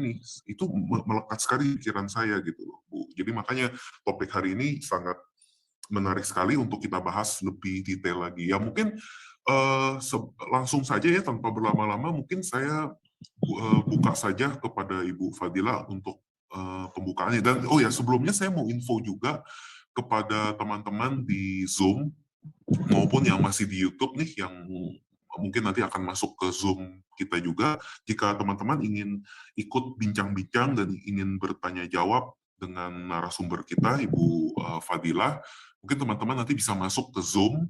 ini. Itu melekat sekali di pikiran saya gitu loh, Bu. Jadi makanya topik hari ini sangat menarik sekali untuk kita bahas lebih detail lagi. Ya mungkin langsung saja ya, tanpa berlama-lama, mungkin saya buka saja kepada Ibu Fadila untuk pembukaannya. Dan oh ya, sebelumnya saya mau info juga kepada teman-teman di Zoom maupun yang masih di YouTube nih, yang mungkin nanti akan masuk ke Zoom kita juga. Jika teman-teman ingin ikut bincang-bincang dan ingin bertanya jawab dengan narasumber kita, Ibu Fadila, mungkin teman-teman nanti bisa masuk ke Zoom,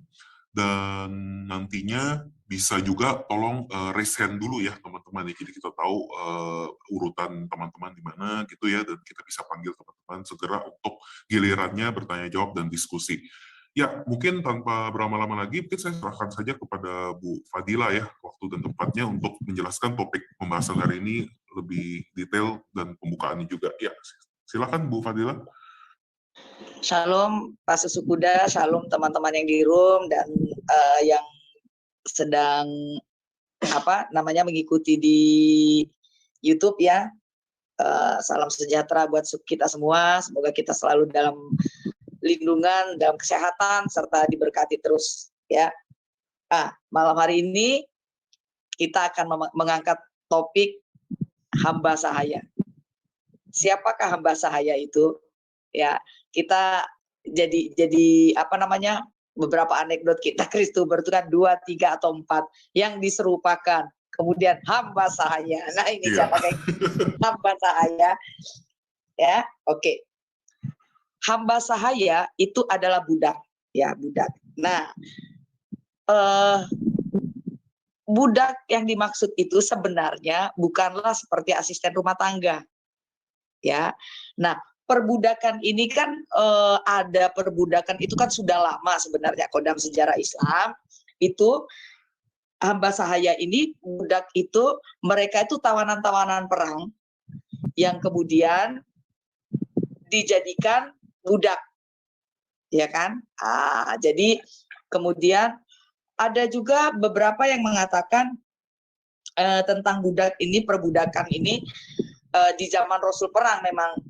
dan nantinya bisa juga tolong raise hand dulu ya teman-teman, jadi kita tahu urutan teman-teman di mana gitu ya, dan kita bisa panggil teman-teman segera untuk gilirannya bertanya jawab dan diskusi. Ya, mungkin tanpa berlama-lama lagi, mungkin saya serahkan saja kepada Bu Fadila ya, waktu dan tempatnya untuk menjelaskan topik pembahasan hari ini lebih detail dan pembukaannya juga. Ya, silakan Bu Fadila. Shalom Pak Susukuda, shalom teman-teman yang di room dan yang sedang mengikuti di YouTube ya. Salam sejahtera buat kita semua. Semoga kita selalu dalam lindungan, dalam kesehatan, serta diberkati terus ya. Malam hari ini kita akan mengangkat topik hamba sahaya. Siapakah hamba sahaya itu? Ya, kita jadi beberapa anekdot kita Kristuber itu kan 2, 3 atau 4 yang diserupakan. Kemudian hamba sahaya. Nah, ini siapa kayak hamba sahaya? Ya, oke. Hamba sahaya itu adalah budak, ya, budak. Nah, budak yang dimaksud itu sebenarnya bukanlah seperti asisten rumah tangga. Ya. Nah, perbudakan ini kan ada perbudakan itu kan sudah lama sebenarnya. Kalau dalam sejarah Islam itu hamba sahaya ini, budak itu, mereka itu tawanan-tawanan perang yang kemudian dijadikan budak, ya kan? Jadi kemudian ada juga beberapa yang mengatakan tentang budak ini, perbudakan ini di zaman Rasul perang memang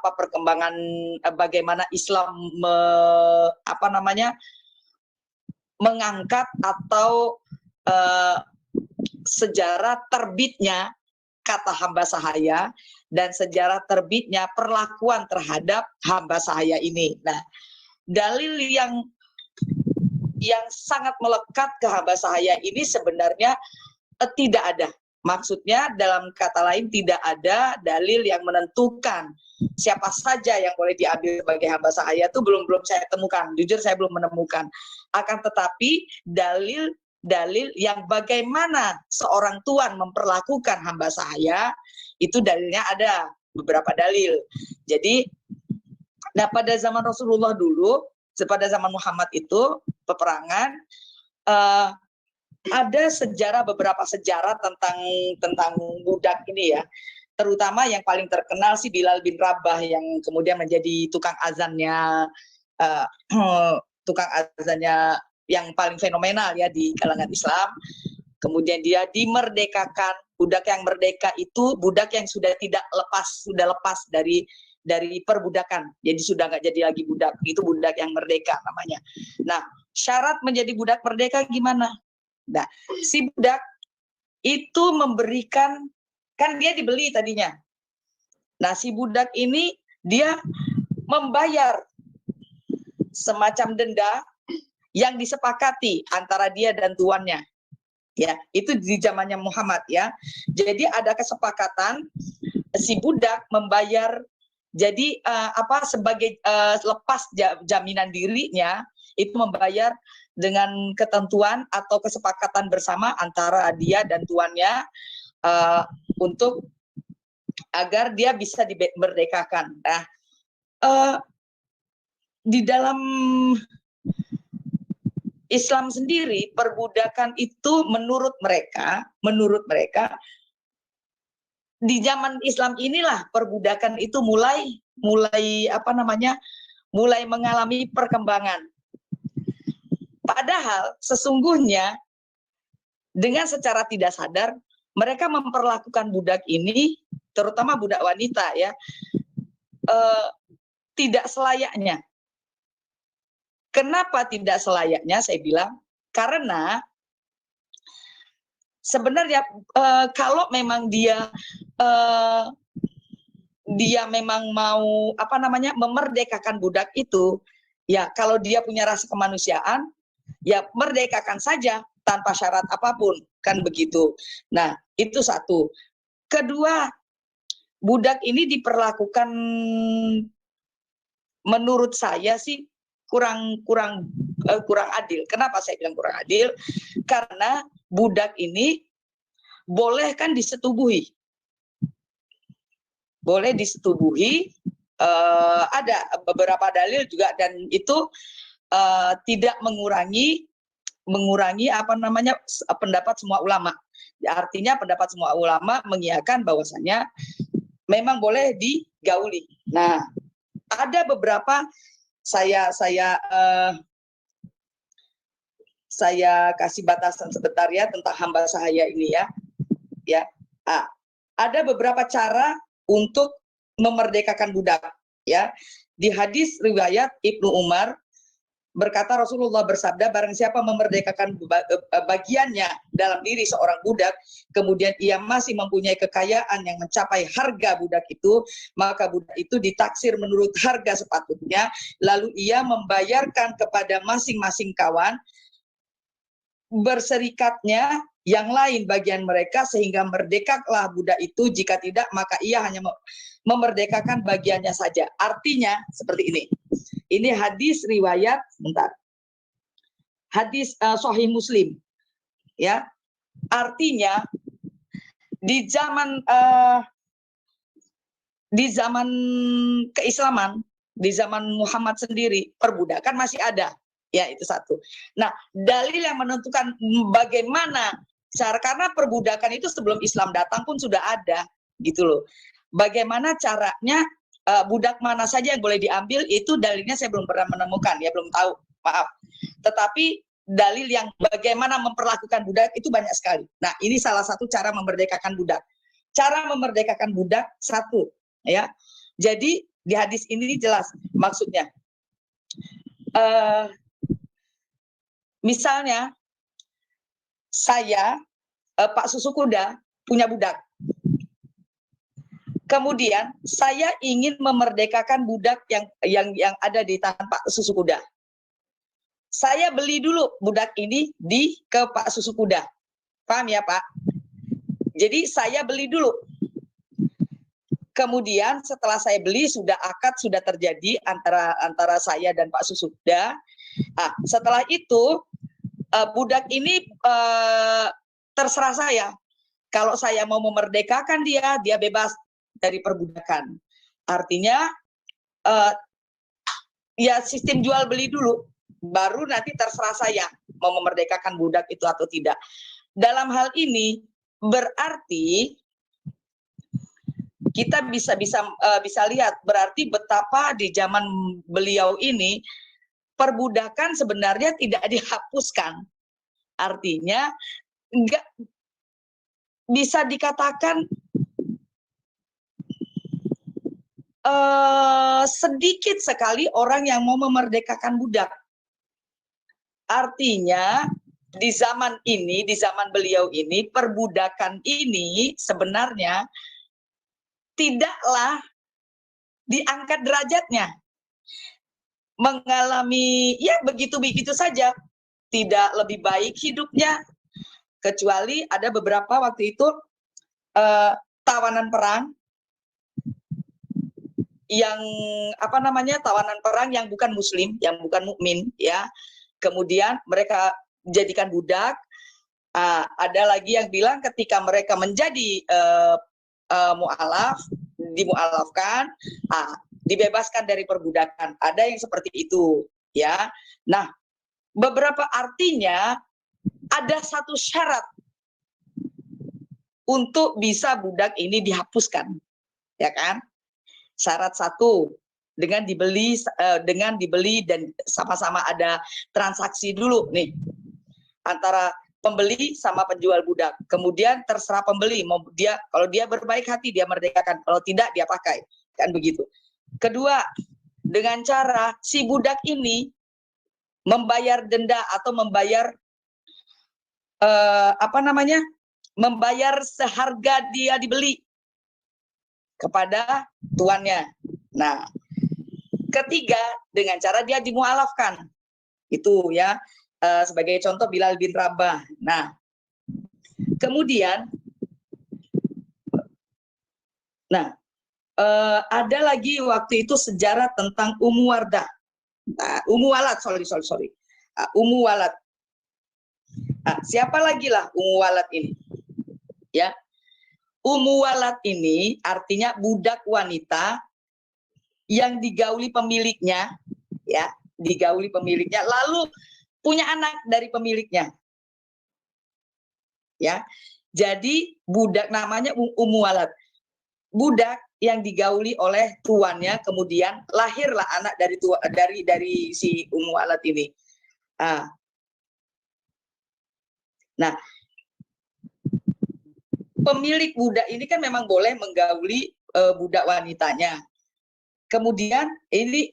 perkembangan bagaimana Islam mengangkat atau sejarah terbitnya kata hamba sahaya dan sejarah terbitnya perlakuan terhadap hamba sahaya ini. Nah, dalil yang sangat melekat ke hamba sahaya ini sebenarnya tidak ada. Maksudnya dalam kata lain tidak ada dalil yang menentukan siapa saja yang boleh diambil sebagai hamba sahaya, itu belum saya temukan. Jujur saya belum menemukan. Akan tetapi dalil yang bagaimana seorang tuan memperlakukan hamba sahaya itu dalilnya ada, beberapa dalil. Jadi pada zaman Rasulullah dulu, pada zaman Muhammad itu peperangan, ada beberapa sejarah tentang budak ini ya. Terutama yang paling terkenal si Bilal bin Rabah yang kemudian menjadi tukang azannya yang paling fenomenal ya di kalangan Islam. Kemudian dia dimerdekakan. Budak yang merdeka itu budak yang sudah lepas dari perbudakan. Jadi sudah nggak jadi lagi budak. Itu budak yang merdeka namanya. Nah, syarat menjadi budak merdeka gimana? Nah, si budak itu memberikan, kan dia dibeli tadinya. Nah, si budak ini dia membayar semacam denda yang disepakati antara dia dan tuannya. Ya, itu di zamannya Muhammad ya. Jadi ada kesepakatan si budak membayar, jadi sebagai lepas jaminan dirinya itu membayar dengan ketentuan atau kesepakatan bersama antara dia dan tuannya untuk agar dia bisa dimerdekakan. Nah, di dalam Islam sendiri perbudakan itu menurut mereka di zaman Islam inilah perbudakan itu mulai mengalami perkembangan. Padahal sesungguhnya dengan secara tidak sadar mereka memperlakukan budak ini terutama budak wanita ya, tidak selayaknya. Kenapa tidak selayaknya? Saya bilang karena sebenarnya kalau memang dia memang mau memerdekakan budak itu, ya kalau dia punya rasa kemanusiaan, ya merdekakan saja tanpa syarat apapun, kan begitu. Nah, itu satu. Kedua, budak ini diperlakukan menurut saya sih kurang adil. Kenapa saya bilang kurang adil? Karena budak ini boleh kan disetubuhi. Boleh disetubuhi, ada beberapa dalil juga, dan itu tidak mengurangi pendapat semua ulama. Artinya pendapat semua ulama mengiyakan bahwasanya memang boleh digauli. Nah, ada beberapa saya kasih batasan sebentar ya tentang hamba sahaya ini ya. Ada beberapa cara untuk memerdekakan budak ya. Di hadis riwayat Ibnu Umar berkata, Rasulullah bersabda, barang siapa memerdekakan bagiannya dalam diri seorang budak, kemudian ia masih mempunyai kekayaan yang mencapai harga budak itu, maka budak itu ditaksir menurut harga sepatutnya, lalu ia membayarkan kepada masing-masing kawan berserikatnya yang lain bagian mereka, sehingga merdekalah budak itu. Jika tidak, maka ia hanya memerdekakan bagiannya saja. Artinya seperti ini. Ini hadis riwayat, hadis Sahih Muslim, ya. Artinya di zaman keislaman, di zaman Muhammad sendiri, perbudakan masih ada, ya, itu satu. Nah, dalil yang menentukan bagaimana cara, karena perbudakan itu sebelum Islam datang pun sudah ada, gitu loh. Bagaimana caranya, budak mana saja yang boleh diambil, itu dalilnya saya belum pernah menemukan, ya, belum tahu, maaf. Tetapi dalil yang bagaimana memperlakukan budak itu banyak sekali. Nah, ini salah satu cara memerdekakan budak. Cara memerdekakan budak satu, ya. Jadi di hadis ini jelas maksudnya. Misalnya saya, Pak Susu Kuda, punya budak. Kemudian saya ingin memerdekakan budak yang ada di tangan Pak Susu Kuda. Saya beli dulu budak ini ke Pak Susu Kuda. Paham ya, Pak? Jadi saya beli dulu. Kemudian setelah saya beli, sudah akad sudah terjadi antara saya dan Pak Susu Kuda. Nah, setelah itu budak ini terserah saya. Kalau saya mau memerdekakan dia bebas dari perbudakan. Artinya ya sistem jual beli dulu, baru nanti terserah saya mau memerdekakan budak itu atau tidak. Dalam hal ini berarti kita bisa lihat berarti betapa di zaman beliau ini perbudakan sebenarnya tidak dihapuskan. Artinya enggak bisa dikatakan sedikit sekali orang yang mau memerdekakan budak. Artinya di zaman ini, di zaman beliau ini, perbudakan ini sebenarnya tidaklah diangkat derajatnya. Mengalami ya begitu-begitu saja. Tidak lebih baik hidupnya. Kecuali ada beberapa waktu itu tawanan perang yang tawanan perang yang bukan muslim, yang bukan mukmin, ya. Kemudian mereka jadikan budak. Ada lagi yang bilang ketika mereka menjadi dimualafkan, dibebaskan dari perbudakan. Ada yang seperti itu, ya. Nah, beberapa artinya ada satu syarat untuk bisa budak ini dihapuskan, ya kan? Syarat satu, dengan dibeli dan sama-sama ada transaksi dulu nih antara pembeli sama penjual budak. Kemudian terserah pembeli, mau dia kalau dia berbaik hati dia merdekakan, kalau tidak dia pakai, kan begitu. Kedua, dengan cara si budak ini membayar denda atau membayar membayar seharga dia dibeli kepada tuannya. Nah, ketiga, dengan cara dia dimualafkan. Itu ya, sebagai contoh Bilal bin Rabah. Nah, kemudian, ada lagi waktu itu sejarah tentang Ummu Wardah. Nah, Ummu Walad, sorry. Ummu Walad. Nah, siapa lagi lah Ummu Walad ini? Ya, Ummu Walad ini artinya budak wanita yang digauli pemiliknya, ya, digauli pemiliknya, lalu punya anak dari pemiliknya. Ya, jadi budak namanya Ummu Walad. Budak yang digauli oleh tuannya, kemudian lahirlah anak dari si Ummu Walad ini. Nah, pemilik budak ini kan memang boleh menggauli budak wanitanya. Kemudian ini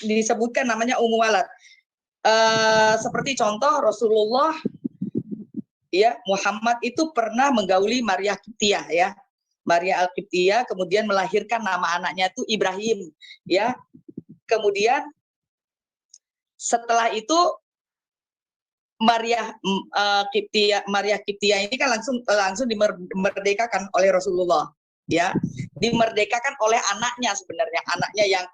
disebutkan namanya Ummu Walad. Seperti contoh Rasulullah, ya, Muhammad itu pernah menggauli Maria Qibtiyah, ya, Maria Al-Qibtiyah, kemudian melahirkan nama anaknya itu Ibrahim, ya. Kemudian setelah itu Maria Qibtiyah ini kan langsung dimerdekakan oleh Rasulullah, ya, dimerdekakan oleh anaknya, sebenarnya anaknya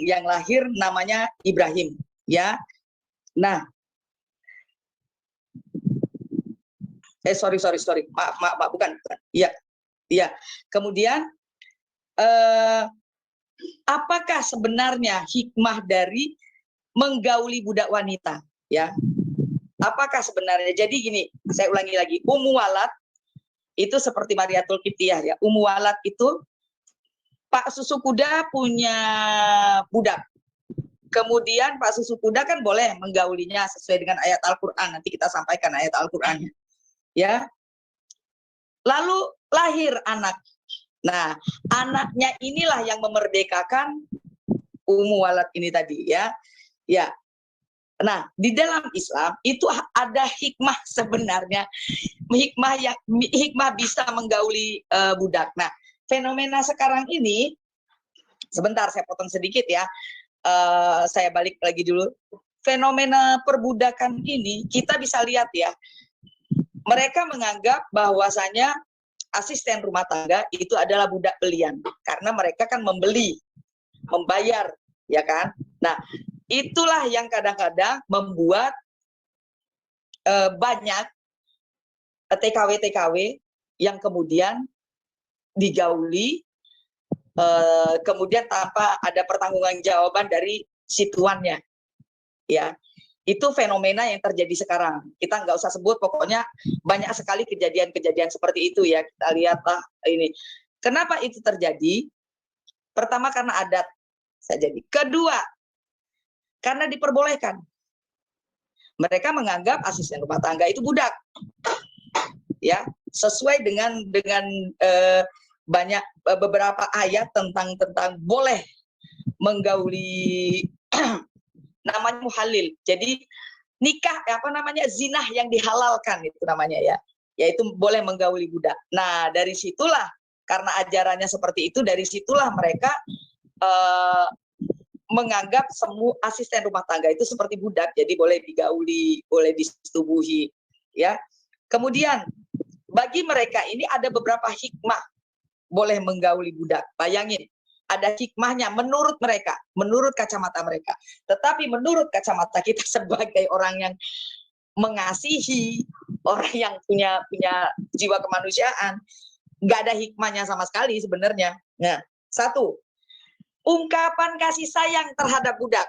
yang lahir namanya Ibrahim, ya. Nah, sorry, maaf, bukan, iya. Kemudian apakah sebenarnya hikmah dari menggauli budak wanita, ya? Apakah sebenarnya? Jadi gini, saya ulangi lagi, Ummu Walad itu seperti Mariatul Qibtiyah, ya. Ummu Walad itu Pak Susu Kuda punya budak. Kemudian Pak Susu Kuda kan boleh menggaulinya sesuai dengan ayat Al-Qur'an. Nanti kita sampaikan ayat Al-Qur'annya. Ya. Lalu lahir anak. Nah, anaknya inilah yang memerdekakan Ummu Walad ini tadi, ya. Ya. Nah, di dalam Islam itu ada hikmah sebenarnya, hikmah bisa menggauli budak. Nah, fenomena sekarang ini, sebentar saya potong sedikit, ya, saya balik lagi dulu. Fenomena perbudakan ini kita bisa lihat, ya, mereka menganggap bahwasanya asisten rumah tangga itu adalah budak belian karena mereka kan membayar, ya kan. Nah, itulah yang kadang-kadang membuat banyak TKW yang kemudian digauli, kemudian tanpa ada pertanggungjawaban dari si tuannya, ya. Itu fenomena yang terjadi sekarang. Kita nggak usah sebut, pokoknya banyak sekali kejadian-kejadian seperti itu, ya. Kita lihatlah ini. Kenapa itu terjadi? Pertama, karena adat saja. Kedua, karena diperbolehkan. Mereka menganggap asisten rumah tangga itu budak, ya, sesuai dengan banyak beberapa ayat tentang boleh menggauli namanya muhalil. Jadi nikah zinah yang dihalalkan itu namanya, ya, yaitu boleh menggauli budak. Nah, dari situlah, karena ajarannya seperti itu, dari situlah mereka menganggap semua asisten rumah tangga itu seperti budak, jadi boleh digauli, boleh disetubuhi, ya. Kemudian bagi mereka ini ada beberapa hikmah boleh menggauli budak. Bayangin, ada hikmahnya menurut mereka, menurut kacamata mereka. Tetapi menurut kacamata kita sebagai orang yang mengasihi, orang yang punya jiwa kemanusiaan, nggak ada hikmahnya sama sekali sebenarnya. Nah, satu, ungkapan kasih sayang terhadap budak,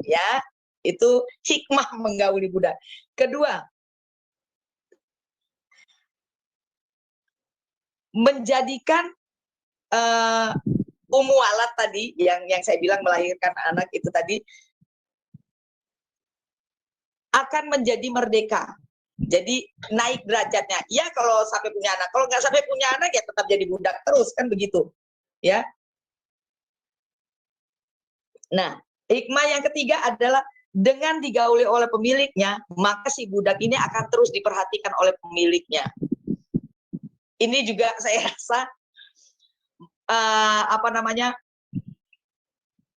ya, itu hikmah menggauli budak. Kedua, menjadikan Ummu Walad tadi yang saya bilang melahirkan anak itu tadi, akan menjadi merdeka. Jadi naik derajatnya. Ya kalau sampai punya anak. Kalau nggak sampai punya anak ya tetap jadi budak terus, kan begitu. Ya. Nah, hikmah yang ketiga adalah dengan digauli oleh pemiliknya, maka si budak ini akan terus diperhatikan oleh pemiliknya. Ini juga saya rasa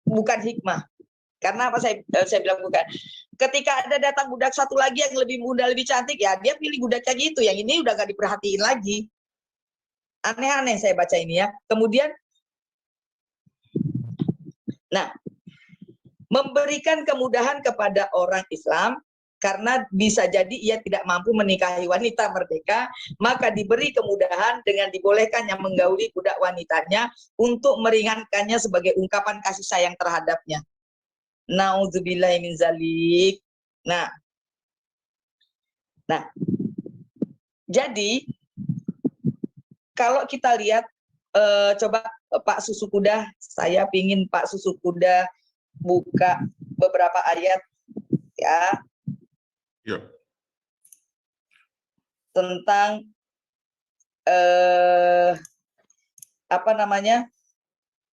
bukan hikmah. Karena apa saya bilang bukan. Ketika ada datang budak satu lagi yang lebih muda, lebih cantik, ya dia pilih budaknya gitu. Yang ini udah gak diperhatiin lagi. Aneh-aneh saya baca ini ya. Kemudian, nah, memberikan kemudahan kepada orang Islam karena bisa jadi ia tidak mampu menikahi wanita merdeka, maka diberi kemudahan dengan dibolehkannya menggauli budak wanitanya untuk meringankannya sebagai ungkapan kasih sayang terhadapnya. Nauzubillahi min zalik. Nah, jadi kalau kita lihat, coba Pak Susu Kuda, saya pingin Pak Susu Kuda buka beberapa ayat ya. Ya. Tentang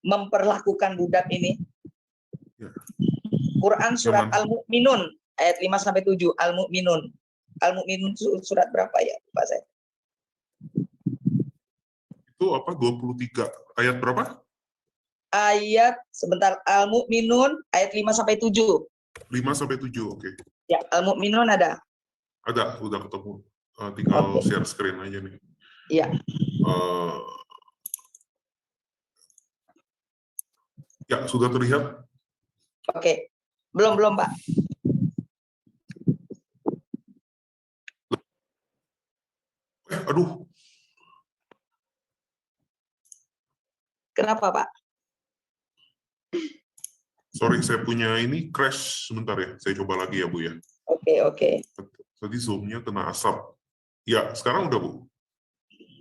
memperlakukan budak ini. Ya. Quran surat Al-Mu'minun ayat 5-7. Al-Mu'minun. Al-Mu'minun surat berapa ya? Pak saya. Itu apa? 23. Ayat berapa? Ayat sebentar, Al-Mu'minun ayat 5-7. 5-7, oke. Ya, Al-Mu'minun ada. Ada, udah ketemu. Tinggal share screen aja nih. Iya. Ya, sudah terlihat? Oke. Belum, Pak. Aduh. Kenapa, Pak? Sorry, saya punya ini crash sebentar ya. Saya coba lagi ya, Bu ya. Oke. Tadi zoom-nya kena asap. Ya, sekarang udah, Bu?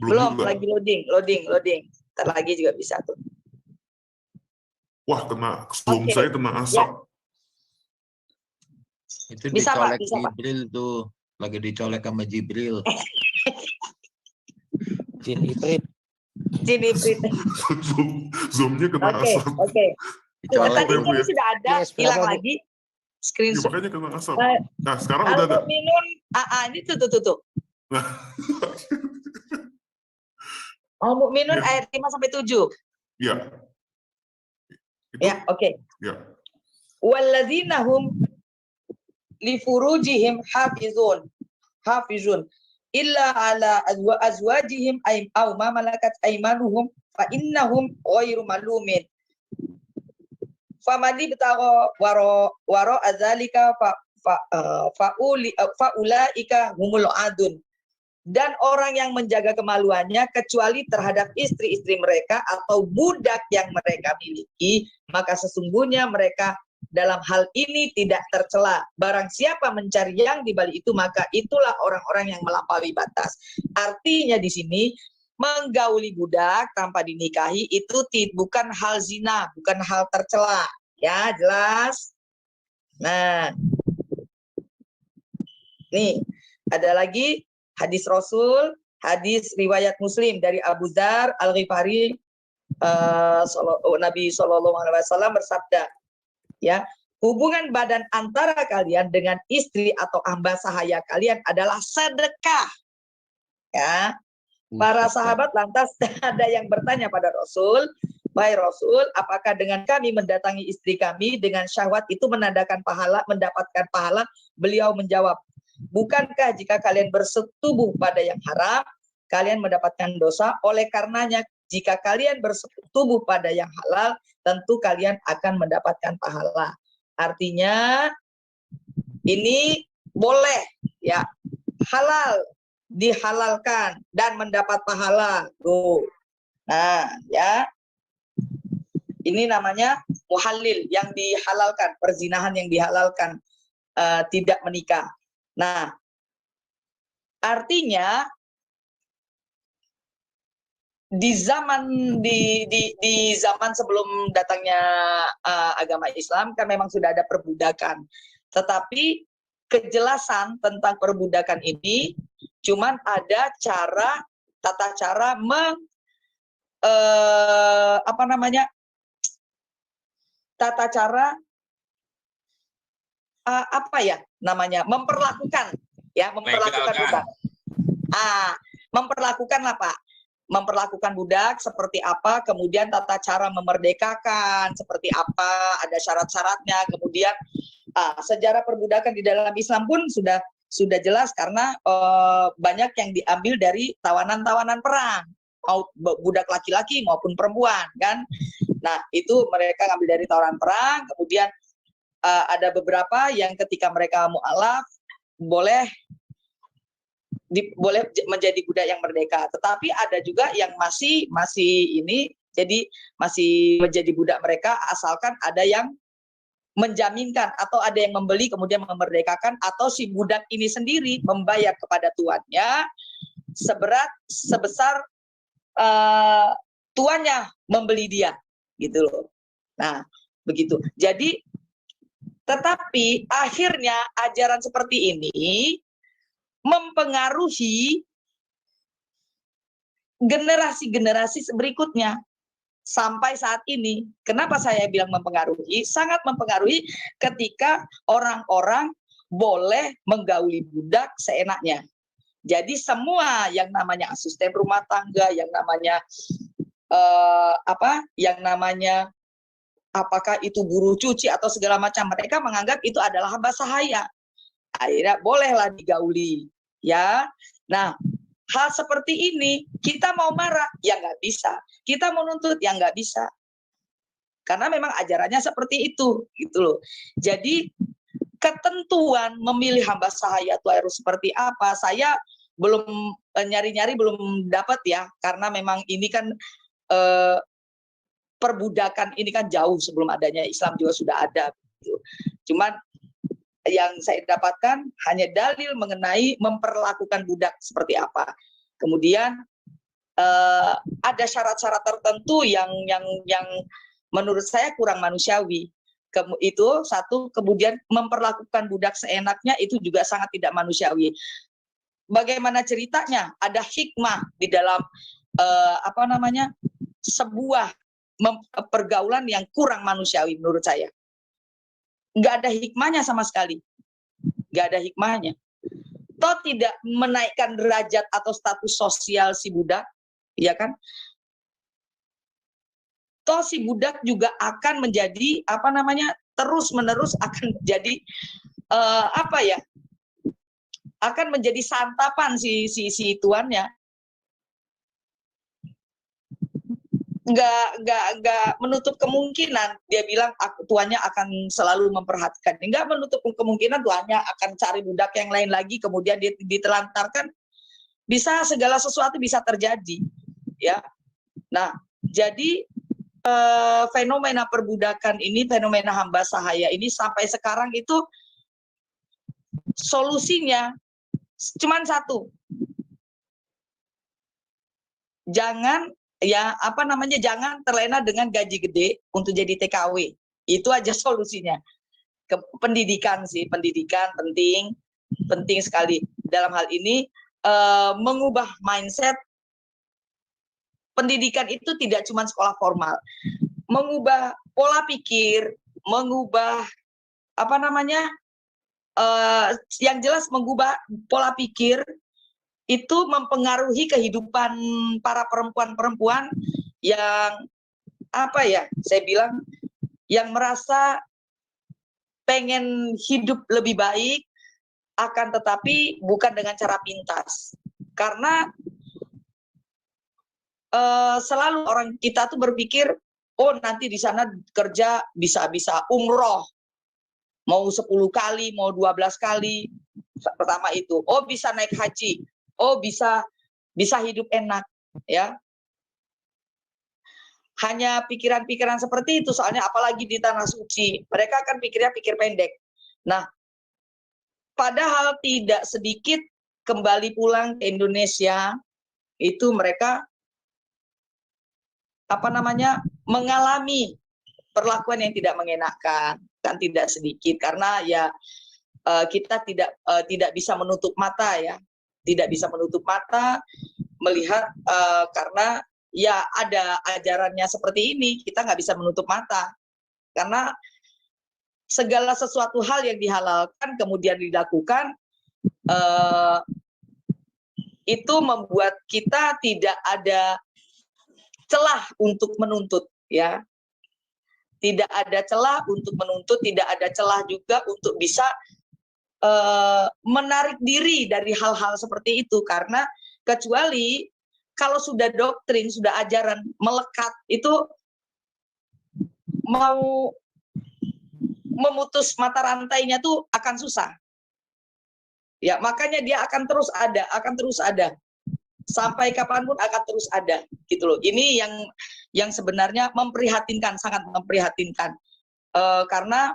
Belum juga. Lagi loading. Ntar lagi juga bisa tuh. Wah, kena zoom saya kena asap. Ya. Itu bisa, dicolek Pak, bisa, Jibril Pak. Tuh. Lagi dicolek sama Jibril. Jin Iprit. Zoom-nya kena asap. Oke. Dicolek. Tadi ini sudah ada, hilang lagi. Screenshot. Ya, makanya kena asap. Nah, sekarang udah ada. Al-Mu'minun, ini tuh. Nah. Al-Mu'minun ayat 5-7. Iya. Ya, oke. Ya. Walladzina hum li furujihim hafizun illa ala azwajihim aw ma malakat aymanuhum fa innahum ghairu malumin. Famadi betaro waro azalika faulaika humul adun. Dan orang yang menjaga kemaluannya kecuali terhadap istri-istri mereka atau budak yang mereka miliki, maka sesungguhnya mereka dalam hal ini tidak tercela. Barang siapa mencari yang di balik itu, maka itulah orang-orang yang melampaui batas. Artinya di sini menggauli budak tanpa dinikahi itu bukan hal zina, bukan hal tercela. Ya, jelas. Nah, nih ada lagi hadis Rasul, hadis riwayat Muslim dari Abu Dzar Al-Ghifari, Nabi SAW bersabda, ya, hubungan badan antara kalian dengan istri atau hamba sahaya kalian adalah sedekah. Ya, para sahabat lantas ada yang bertanya pada Rasul, wahai Rasul, apakah dengan kami mendatangi istri kami dengan syahwat itu mendapatkan pahala? Beliau menjawab, bukankah jika kalian bersetubuh pada yang haram, kalian mendapatkan dosa? Oleh karenanya, jika kalian bersetubuh pada yang halal, tentu kalian akan mendapatkan pahala. Artinya, ini boleh, ya, halal, dihalalkan, dan mendapat pahala. Tuh. Nah, ya, ini namanya muhalil, yang dihalalkan, perzinahan yang dihalalkan, tidak menikah. Nah, artinya di zaman sebelum datangnya agama Islam kan memang sudah ada perbudakan. Tetapi kejelasan tentang perbudakan ini, cuman ada tata cara tata cara memperlakukan budak. Memperlakukan lah Pak. Memperlakukan budak seperti apa, kemudian tata cara memerdekakan seperti apa, ada syarat-syaratnya, kemudian sejarah perbudakan di dalam Islam pun sudah jelas karena banyak yang diambil dari tawanan-tawanan perang, mau budak laki-laki maupun perempuan kan. Nah, itu mereka ngambil dari tawanan perang, kemudian ada beberapa yang ketika mereka mu'alaf boleh menjadi budak yang merdeka, tetapi ada juga yang masih menjadi budak mereka asalkan ada yang menjaminkan atau ada yang membeli kemudian memerdekakan, atau si budak ini sendiri membayar kepada tuannya sebesar tuannya membeli dia, gitu loh. Nah, begitu. Jadi tetapi akhirnya ajaran seperti ini mempengaruhi generasi-generasi berikutnya sampai saat ini. Kenapa saya bilang mempengaruhi? Sangat mempengaruhi ketika orang-orang boleh menggauli budak seenaknya. Jadi semua yang namanya asisten rumah tangga, yang namanya apakah itu buruh cuci atau segala macam, mereka menganggap itu adalah hamba sahaya. Akhirnya bolehlah digauli, ya. Nah, hal seperti ini kita mau marah ya nggak bisa, kita mau nuntut ya nggak bisa, karena memang ajarannya seperti itu, gitu loh. Jadi ketentuan memilih hamba sahaya itu harus seperti apa, saya belum nyari-nyari, belum dapat ya, karena memang ini kan perbudakan ini kan jauh sebelum adanya Islam juga sudah ada, gitu. Cuman yang saya dapatkan hanya dalil mengenai memperlakukan budak seperti apa. Kemudian ada syarat-syarat tertentu yang menurut saya kurang manusiawi. Itu satu. Kemudian memperlakukan budak seenaknya itu juga sangat tidak manusiawi. Bagaimana ceritanya? Ada hikmah di dalam sebuah pergaulan yang kurang manusiawi menurut saya. Nggak ada hikmahnya sama sekali, nggak ada hikmahnya. Toh tidak menaikkan derajat atau status sosial si budak, ya kan? Toh si budak juga akan menjadi terus menerus akan menjadi akan menjadi santapan si tuannya. Nggak menutup kemungkinan dia bilang tuannya akan selalu memperhatikan, nggak menutup kemungkinan tuannya akan cari budak yang lain lagi, kemudian dia ditelantarkan, bisa segala sesuatu bisa terjadi, ya. Nah, jadi fenomena perbudakan ini, fenomena hamba sahaya ini sampai sekarang itu solusinya cuman satu, jangan terlena dengan gaji gede untuk jadi TKW. Itu aja solusinya. Pendidikan penting sekali dalam hal ini, mengubah mindset. Pendidikan itu tidak cuma sekolah formal, mengubah pola pikir, mengubah yang jelas mengubah pola pikir. Itu mempengaruhi kehidupan para perempuan-perempuan yang saya bilang yang merasa pengen hidup lebih baik, akan tetapi bukan dengan cara pintas. Karena selalu orang kita tuh berpikir, oh nanti di sana kerja bisa umroh, mau 10 kali, mau 12 kali. Pertama itu, oh bisa naik haji, oh bisa hidup enak, ya. Hanya pikiran-pikiran seperti itu, soalnya apalagi di tanah suci, mereka akan pikir pendek. Nah, padahal tidak sedikit kembali pulang ke Indonesia itu mereka mengalami perlakuan yang tidak mengenakan, kan tidak sedikit, karena ya kita tidak bisa menutup mata ya, tidak bisa menutup mata melihat karena ya ada ajarannya seperti ini, kita nggak bisa menutup mata karena segala sesuatu hal yang dihalalkan kemudian dilakukan itu membuat kita tidak ada celah untuk menuntut ya. Tidak ada celah untuk menuntut, tidak ada celah juga untuk bisa menarik diri dari hal-hal seperti itu, karena kecuali kalau sudah doktrin, sudah ajaran melekat, itu mau memutus mata rantainya tuh akan susah. Ya, makanya dia akan terus ada. Sampai kapanpun akan terus ada, gitu loh. Ini yang sebenarnya memprihatinkan, sangat memprihatinkan. Karena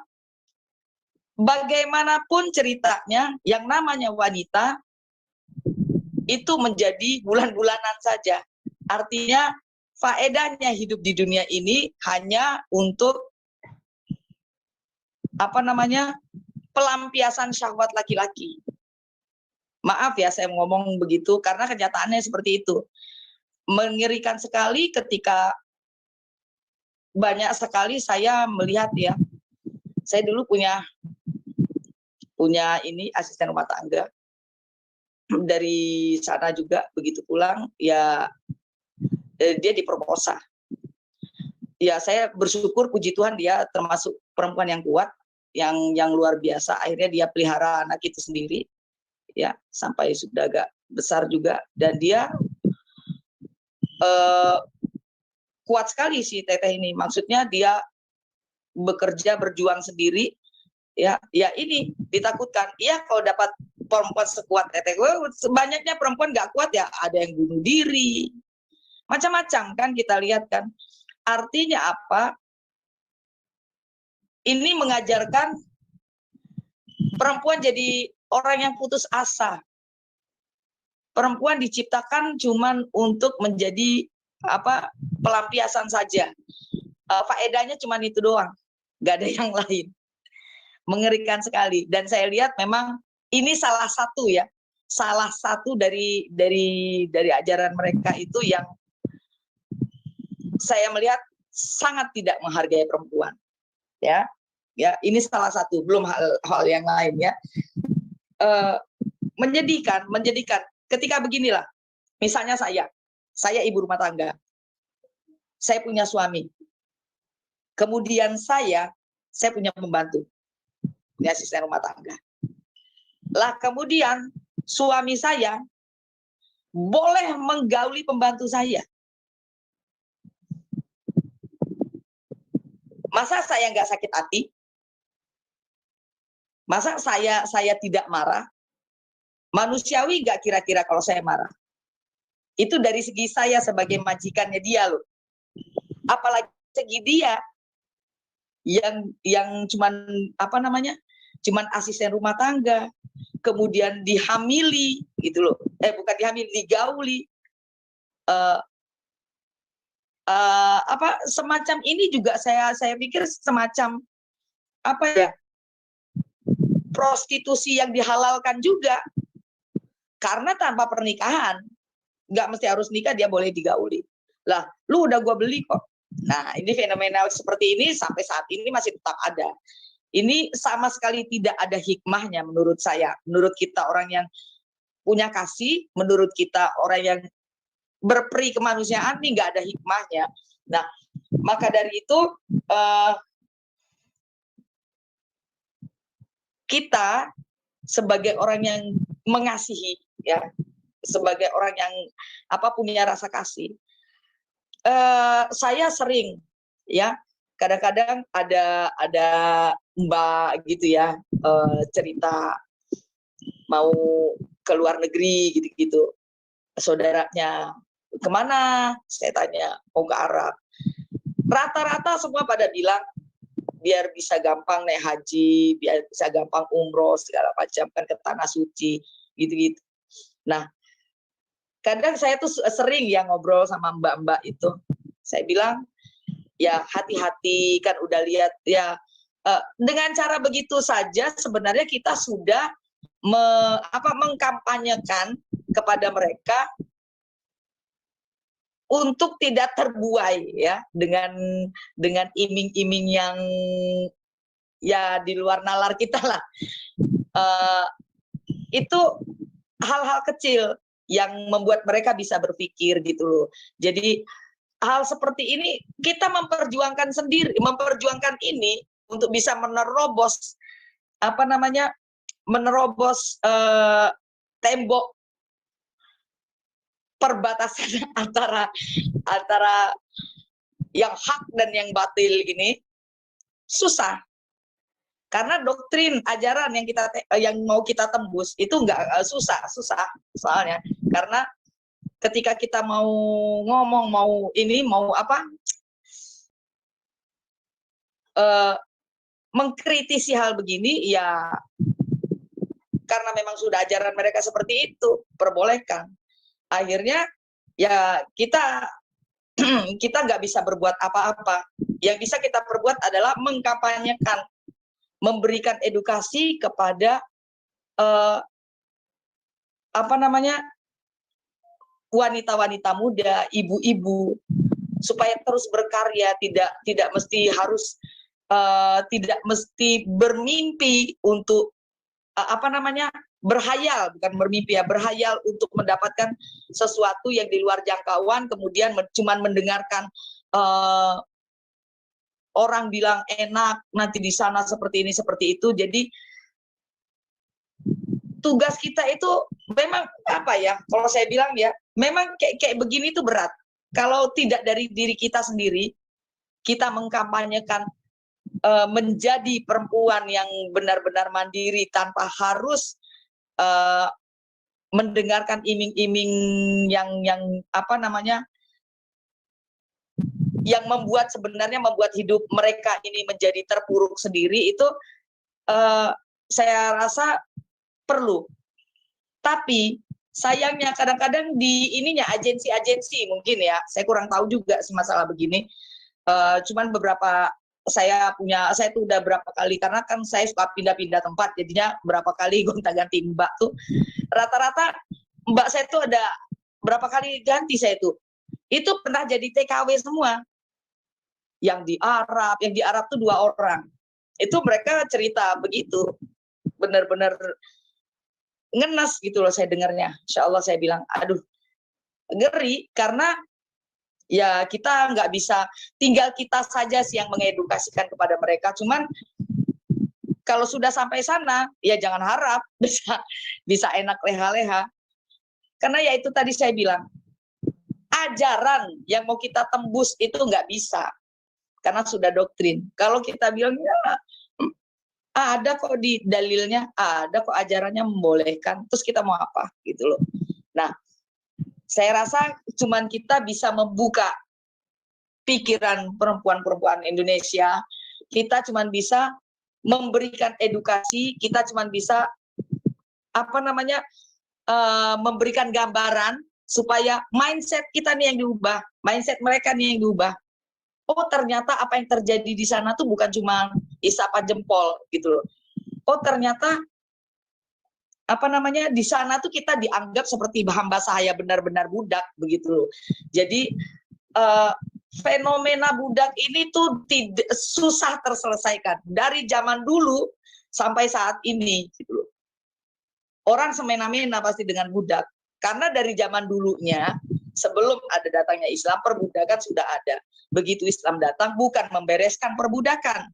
bagaimanapun ceritanya, yang namanya wanita itu menjadi bulan-bulanan saja. Artinya faedahnya hidup di dunia ini hanya untuk pelampiasan syahwat laki-laki. Maaf ya saya ngomong begitu karena kenyataannya seperti itu. Mengerikan sekali ketika banyak sekali saya melihat ya. Saya dulu punya ini asisten rumah tangga. Dari sana juga begitu pulang ya dia diperkosa. Ya saya bersyukur puji Tuhan dia termasuk perempuan yang kuat, yang luar biasa. Akhirnya dia pelihara anak itu sendiri. Ya, sampai sudah agak besar juga, dan dia kuat sekali si teteh ini. Maksudnya dia bekerja berjuang sendiri, ya ini ditakutkan. Ya kalau dapat perempuan sekuat teteh gue, sebanyaknya perempuan nggak kuat ya ada yang bunuh diri, macam-macam kan kita lihat kan. Artinya apa? Ini mengajarkan perempuan jadi orang yang putus asa. Perempuan diciptakan cuman untuk menjadi pelampiasan saja. Faedahnya cuman itu doang, nggak ada yang lain. Mengerikan sekali. Dan saya lihat memang ini salah satu dari ajaran mereka itu yang saya melihat sangat tidak menghargai perempuan. Ya, ini salah satu, belum hal yang lain ya. Menjadikan ketika beginilah, misalnya saya ibu rumah tangga, saya punya suami, kemudian saya punya pembantu, punya asisten rumah tangga. Lah kemudian suami saya boleh menggauli pembantu saya. Masa saya nggak sakit hati? Masa saya tidak marah? Manusiawi nggak kira-kira kalau saya marah? Itu dari segi saya sebagai majikannya dia loh. Apalagi segi dia yang cuman asisten rumah tangga, kemudian dihamili gitu loh. Bukan dihamili, digauli. Semacam ini juga saya pikir semacam prostitusi yang dihalalkan juga. Karena tanpa pernikahan, nggak mesti harus nikah dia boleh digauli. Lah, lu udah gua beli kok. Nah, ini fenomena seperti ini sampai saat ini masih tetap ada. Ini sama sekali tidak ada hikmahnya menurut saya. Menurut kita orang yang punya kasih, menurut kita orang yang berperi kemanusiaan, ini nggak ada hikmahnya. Nah, maka dari itu kita sebagai orang yang mengasihi, ya, sebagai orang yang punya rasa kasih, saya sering, ya, kadang-kadang ada mbak gitu ya, cerita mau ke luar negeri gitu-gitu, saudaranya kemana? Saya tanya, mau ke Arab. Rata-rata semua pada bilang biar bisa gampang naik haji, biar bisa gampang umroh segala macam kan, ke tanah suci gitu-gitu. Nah, kadang saya tuh sering ya ngobrol sama mbak-mbak itu. Saya bilang, ya hati-hati, kan udah lihat ya Dengan cara begitu saja sebenarnya kita sudah mengkampanyekan kepada mereka untuk tidak terbuai ya dengan iming-iming yang ya di luar nalar kita lah. Itu hal-hal kecil yang membuat mereka bisa berpikir gitu loh. Jadi hal seperti ini kita memperjuangkan ini untuk bisa menerobos menerobos tembok perbatasan antara yang hak dan yang batil ini susah. Karena doktrin ajaran yang mau kita tembus itu nggak susah soalnya. Karena ketika kita mau ngomong mengkritisi hal begini ya karena memang sudah ajaran mereka seperti itu, perbolehkan. Akhirnya ya kita nggak bisa berbuat apa-apa. Yang bisa kita perbuat adalah mengkampanyekan, memberikan edukasi kepada wanita-wanita muda, ibu-ibu, supaya terus berkarya, tidak mesti harus tidak mesti bermimpi untuk berhayal, bukan bermimpi ya, berhayal untuk mendapatkan sesuatu yang di luar jangkauan, kemudian cuman mendengarkan orang bilang enak, nanti di sana seperti ini, seperti itu. Jadi tugas kita itu memang kalau saya bilang ya, memang kayak begini tuh berat. Kalau tidak dari diri kita sendiri, kita mengkampanyekan menjadi perempuan yang benar-benar mandiri tanpa harus mendengarkan iming-iming yang membuat hidup mereka ini menjadi terpuruk sendiri, itu saya rasa perlu. Tapi sayangnya kadang-kadang di agensi-agensi mungkin ya, saya kurang tahu juga masalah begini. Cuman saya tuh udah berapa kali, karena kan saya suka pindah-pindah tempat, jadinya berapa kali gonta-ganti mbak tuh. Rata-rata mbak saya tuh ada berapa kali ganti saya tuh. Itu pernah jadi TKW semua. Yang di Arab tuh 2 orang. Itu mereka cerita begitu. Benar-benar ngenes gitu loh saya dengarnya. Insya Allah saya bilang, aduh, ngeri, karena ya kita nggak bisa, tinggal kita saja sih yang mengedukasikan kepada mereka. Cuman kalau sudah sampai sana, ya jangan harap bisa enak leha-leha. Karena ya itu tadi saya bilang, ajaran yang mau kita tembus itu nggak bisa, karena sudah doktrin. Kalau kita bilang ya ada kok di dalilnya, ada kok ajarannya membolehkan, terus kita mau apa gitu loh. Nah, saya rasa cuman kita bisa membuka pikiran perempuan-perempuan Indonesia, kita cuman bisa memberikan edukasi, kita cuman bisa memberikan gambaran supaya mindset kita nih yang diubah, mindset mereka nih yang diubah. Oh, ternyata apa yang terjadi di sana tuh bukan cuma isapan jempol gitu loh. Oh, ternyata di sana tuh kita dianggap seperti hamba sahaya, benar-benar budak begitu loh. Jadi fenomena budak ini tuh susah terselesaikan dari zaman dulu sampai saat ini gitu loh. Orang semena-mena pasti dengan budak, karena dari zaman dulunya sebelum ada datangnya Islam, perbudakan sudah ada. Begitu Islam datang, bukan membereskan perbudakan,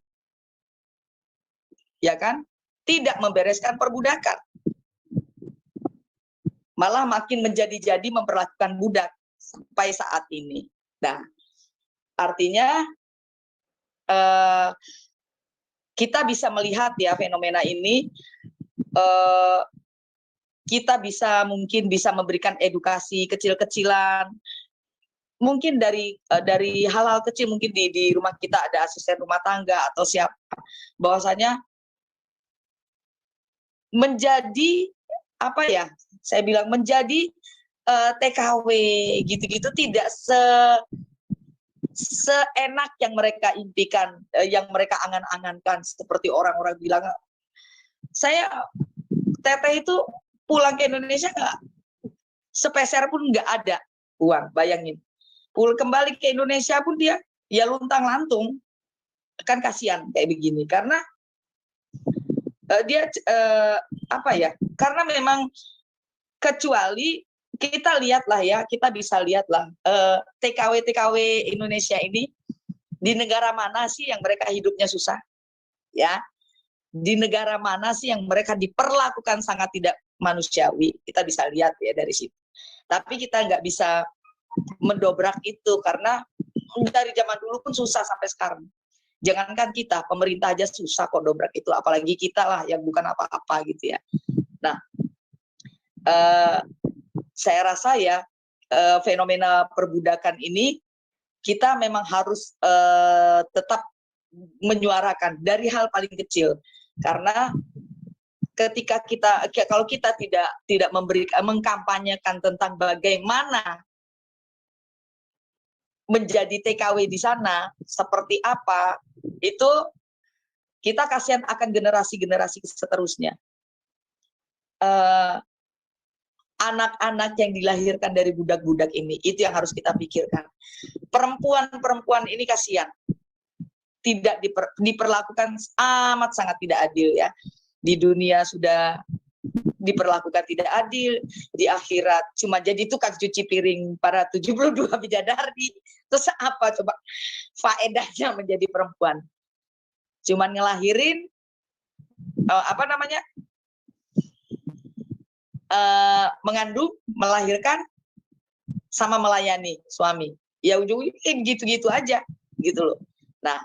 ya kan? Tidak membereskan perbudakan, malah makin menjadi-jadi memperlakukan budak sampai saat ini. Nah, artinya kita bisa melihat ya fenomena ini, kita mungkin bisa memberikan edukasi kecil-kecilan, mungkin dari hal-hal kecil, mungkin di rumah kita ada asisten rumah tangga atau siapa, bahwasanya menjadi saya bilang menjadi TKW gitu-gitu tidak seenak yang mereka impikan, yang mereka angan-angankan, seperti orang-orang bilang, saya Teteh itu pulang ke Indonesia nggak sepeser pun nggak ada uang, bayangin. Kembali ke Indonesia pun dia ya luntang-lantung, kan kasihan kayak begini, karena dia apa ya? Karena memang kecuali kita lihatlah ya, kita bisa lihatlah TKW Indonesia ini di negara mana sih yang mereka hidupnya susah, ya? Di negara mana sih yang mereka diperlakukan sangat tidak manusiawi? Kita bisa lihat ya dari situ. Tapi kita nggak bisa mendobrak itu karena dari zaman dulu pun susah sampai sekarang. Jangankan kita, pemerintah aja susah kok dobrak itu, apalagi kita lah yang bukan apa-apa gitu ya. Nah, saya rasa ya fenomena perbudakan ini kita memang harus tetap menyuarakan dari hal paling kecil, karena ketika kalau kita tidak mengkampanyekan tentang bagaimana menjadi TKW di sana seperti apa, itu kita kasihan akan generasi-generasi seterusnya. Anak-anak yang dilahirkan dari budak-budak ini, itu yang harus kita pikirkan. Perempuan-perempuan ini kasihan, tidak diperlakukan amat sangat tidak adil ya. Di dunia sudah diperlakukan tidak adil, di akhirat cuma jadi tukang cuci piring para 72 bidadari. Terus apa coba faedahnya menjadi perempuan? Cuman ngelahirin mengandung, melahirkan, sama melayani suami. Ya ujung-ujungnya gitu-gitu aja gitu loh. Nah,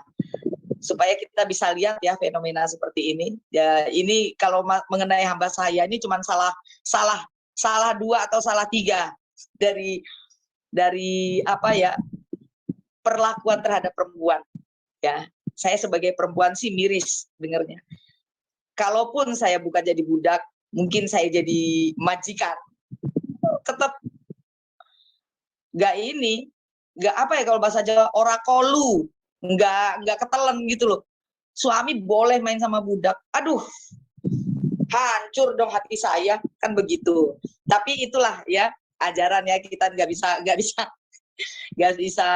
supaya kita bisa lihat ya fenomena seperti ini. Ya, ini kalau mengenai hamba saya ini cuma salah 2 atau salah 3 dari apa ya, perlakuan terhadap perempuan. Ya, saya sebagai perempuan sih miris dengarnya. Kalaupun saya bukan jadi budak, mungkin saya jadi majikan, tetap nggak apa ya kalau bahasa Jawa, ora kolu, nggak ketelen gitu loh. Suami boleh main sama budak, aduh, hancur dong hati saya, kan begitu. Tapi itulah ya ajaran ya, kita nggak bisa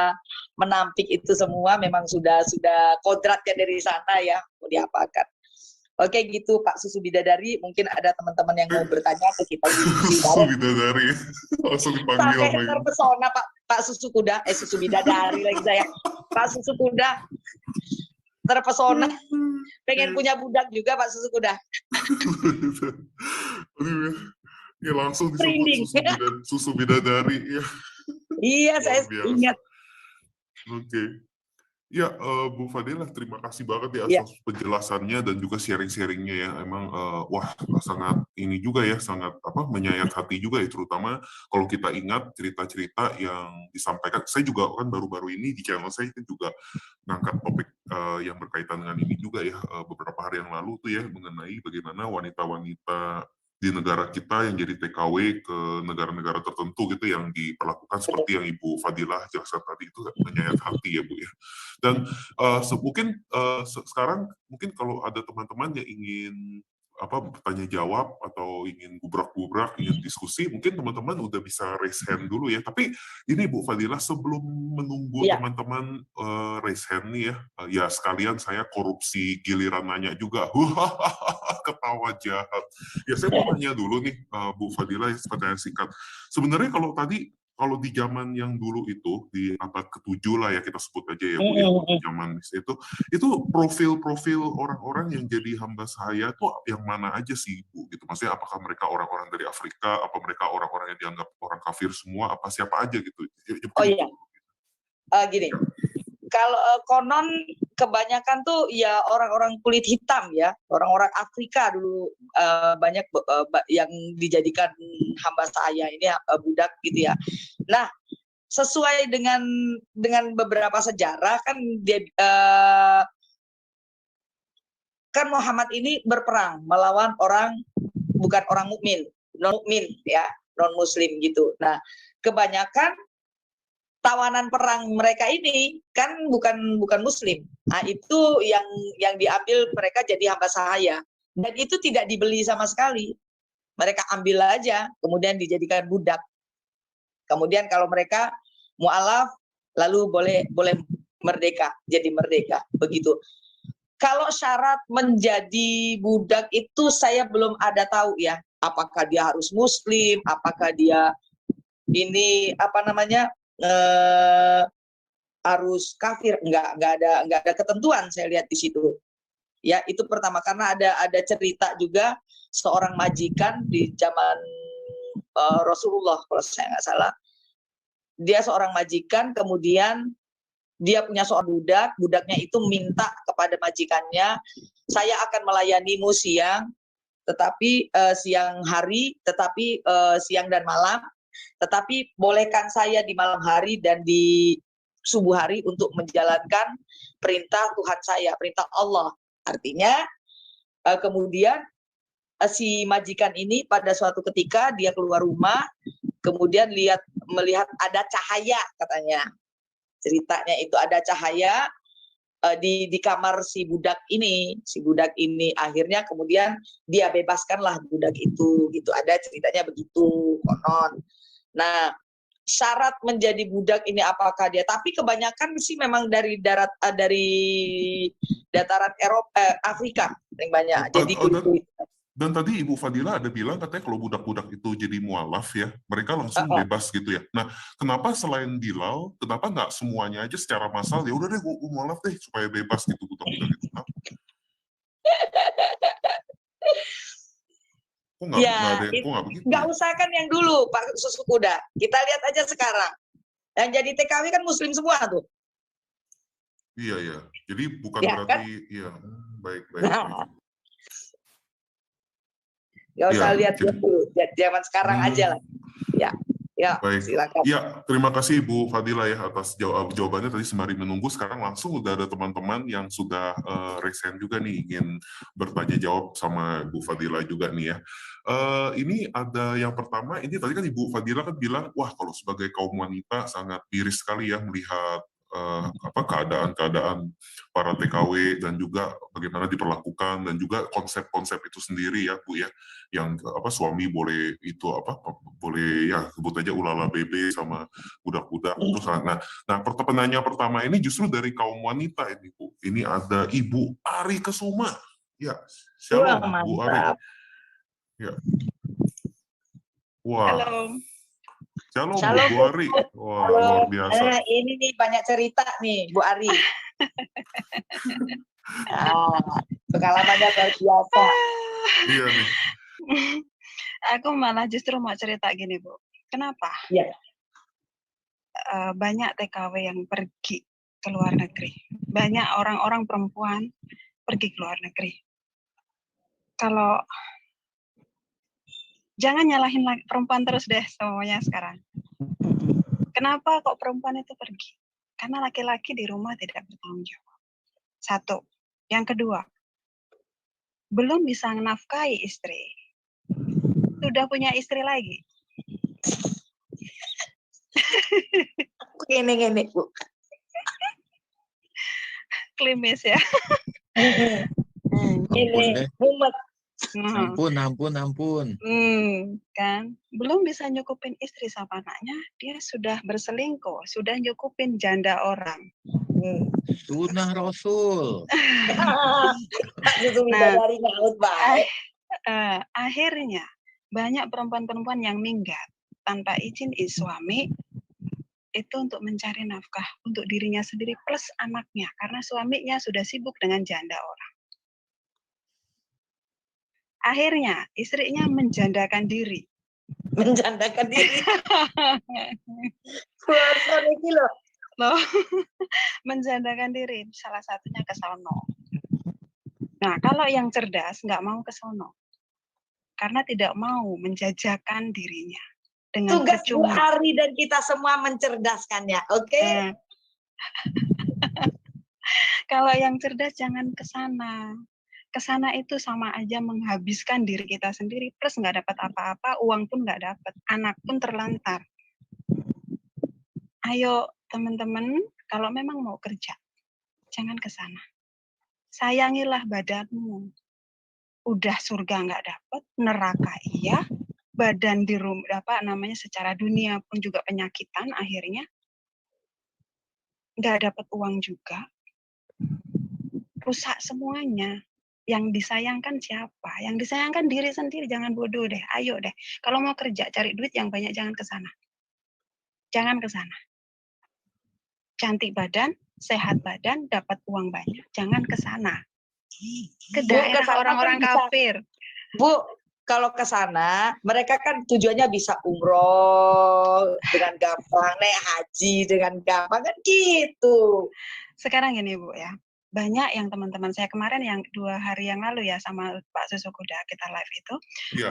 menampik itu semua, memang sudah kodratnya dari sana ya, mau diapakan. Oke gitu Pak Susu Bidadari, mungkin ada teman-teman yang mau bertanya atau kita Susu Bidadari langsung dipanggil. Sampai terpesona Pak Susu Kuda, Susu Bidadari lagi saya. Pak Susu Kuda terpesona, pengen punya budak juga Pak Susu Kuda. Ya langsung disebut susu bidadari ya. Iya, saya ingat. Oke. Ya, Bu Fadila, terima kasih banget ya atas penjelasannya dan juga sharing-sharingnya ya. Emang wah sangat ini juga ya, sangat menyayat hati juga ya, terutama kalau kita ingat cerita-cerita yang disampaikan. Saya juga kan baru-baru ini di channel saya itu juga ngangkat topik yang berkaitan dengan ini juga ya, beberapa hari yang lalu tuh ya, mengenai bagaimana wanita-wanita di negara kita yang jadi TKW ke negara-negara tertentu gitu yang diperlakukan seperti yang Ibu Fadilah jelaskan tadi, itu menyayat hati ya Bu ya. Dan mungkin sekarang mungkin kalau ada teman-teman yang ingin bertanya jawab atau ingin gubrak-gubrak, ingin diskusi, mungkin teman-teman udah bisa raise hand dulu ya. Tapi ini Bu Fadilah, sebelum menunggu teman-teman raise hand nih ya, ya sekalian saya korupsi giliran nanya juga. Ketawa jahat. Ya saya mau tanya dulu nih Bu Fadilah, pertanyaan singkat. Sebenarnya kalau di zaman yang dulu itu, di abad ke-7 lah ya kita sebut aja ya Bu, ya, zaman itu profil-profil orang-orang yang jadi hamba saya tuh yang mana aja sih Bu gitu. Maksudnya apakah mereka orang-orang dari Afrika, apa mereka orang-orang yang dianggap orang kafir semua, apa siapa aja gitu. Oh iya. Gini. Kalau konon kebanyakan tuh ya orang-orang kulit hitam ya, orang-orang Afrika dulu banyak yang dijadikan hamba saya ini budak gitu ya. Nah, sesuai dengan beberapa sejarah kan dia kan Muhammad ini berperang melawan bukan orang mukmin, non mukmin ya, non muslim gitu. Nah, kebanyakan tawanan perang mereka ini kan bukan Muslim. Nah, itu yang diambil mereka jadi hamba sahaya. Dan itu tidak dibeli sama sekali. Mereka ambil aja, kemudian dijadikan budak. Kemudian kalau mereka mu'alaf, lalu boleh merdeka, jadi merdeka, begitu. Kalau syarat menjadi budak itu saya belum ada tahu ya. Apakah dia harus Muslim, apakah dia ini harus kafir? Enggak ada ketentuan saya lihat di situ. Ya, itu pertama karena ada cerita juga seorang majikan di zaman Rasulullah kalau saya nggak salah. Dia seorang majikan, kemudian dia punya seorang budak, budaknya itu minta kepada majikannya, saya akan melayanimu siang, tetapi siang hari, tetapi siang dan malam, tetapi bolehkan saya di malam hari dan di subuh hari untuk menjalankan perintah Tuhan saya, perintah Allah. Artinya kemudian si majikan ini pada suatu ketika dia keluar rumah, kemudian melihat ada cahaya katanya. Ceritanya itu ada cahaya di kamar si budak ini. Si budak ini akhirnya kemudian dia bebaskanlah budak itu gitu. Ada ceritanya begitu konon. Nah, syarat menjadi budak ini apakah dia? Tapi kebanyakan sih memang dari dataran Afrika yang banyak. Jadi dan tadi Ibu Fadila ada bilang katanya kalau budak-budak itu jadi mualaf ya, mereka langsung bebas gitu ya. Nah, kenapa selain Bilal, kenapa nggak semuanya aja secara massal ya udah deh gue mualaf deh supaya bebas gitu budak-budak itu? Kok nggak begitu? Nggak usah kan yang dulu Pak Susu Kuda. Kita lihat aja sekarang. Yang jadi TKW kan Muslim semua tuh. Iya. Jadi bukan ya, berarti, kan? iya, baik. Nah. Gak usah lihat dulu, zaman sekarang aja lah. Ya, baik. silakan. Ya, terima kasih Ibu Fadila ya atas jawabannya tadi sembari menunggu. Sekarang langsung udah ada teman-teman yang sudah resen juga nih ingin bertanya jawab sama Ibu Fadila juga nih ya. Ini ada yang pertama, ini tadi kan Ibu Fadila kan bilang, wah kalau sebagai kaum wanita sangat miris sekali ya melihat keadaan para TKW dan juga bagaimana diperlakukan dan juga konsep-konsep itu sendiri ya Bu ya, yang suami boleh boleh ya sebut aja ulala bebe sama budak-budak itu sangat. Nah penanya pertama ini justru dari kaum wanita ini Bu. Ini ada Ibu Ari Kesuma. Ya, shalom Bu Ari. Ya. Wah. Halo. Shalom Bu Ari. Wah, Halo. luar biasa. Ini nih banyak cerita nih Bu Ari. Pengalamannya luar biasa. Iya nih. Aku malah justru mau cerita gini Bu. Kenapa? Iya. Banyak TKW yang pergi ke luar negeri. Banyak orang-orang perempuan pergi ke luar negeri. Kalau jangan nyalahin perempuan terus deh semuanya sekarang. Kenapa kok perempuan itu pergi? Karena laki-laki di rumah tidak bertanggung jawab. Satu. Yang kedua, belum bisa menafkahi istri. Sudah punya istri lagi. Gini, Bu. Klimis ya. Ini mumet. Ampun. Kan belum bisa nyukupin istri sama anaknya, dia sudah berselingkuh, sudah nyukupin janda orang. Sunnah Rasul. Akhirnya banyak perempuan-perempuan yang minggat tanpa izin suami itu untuk mencari nafkah untuk dirinya sendiri plus anaknya karena suaminya sudah sibuk dengan janda orang. Akhirnya istrinya menjandakan diri. Menjandakan diri. Loh. Menjandakan diri, salah satunya ke sono. Nah, kalau yang cerdas nggak mau ke sono. Karena tidak mau menjajakan dirinya. Dengan tugas Bu percuma. Ari dan kita semua mencerdaskannya, oke? Kalau yang cerdas jangan ke sana. Ke sana itu sama aja menghabiskan diri kita sendiri, plus nggak dapat apa-apa, uang pun nggak dapat, anak pun terlantar. Ayo teman-teman, kalau memang mau kerja, jangan ke sana. Sayangilah badanmu. Udah surga nggak dapat, neraka iya, badan di rumah secara dunia pun juga penyakitan akhirnya, nggak dapat uang juga, rusak semuanya. Yang disayangkan siapa? Yang disayangkan diri sendiri. Jangan bodoh deh. Ayo deh. Kalau mau kerja, cari duit yang banyak. Jangan ke sana. Jangan ke sana. Cantik badan, sehat badan, dapat uang banyak. Jangan ke sana. Ke daerah kesana orang-orang kan bisa. kafir. Bu, kalau ke sana, mereka kan tujuannya bisa umroh dengan gampang, naik haji dengan gampang, kan gitu. Sekarang gini Bu ya. Banyak yang teman-teman saya kemarin yang 2 hari yang lalu ya sama Pak Susukuda kita live itu, Iya.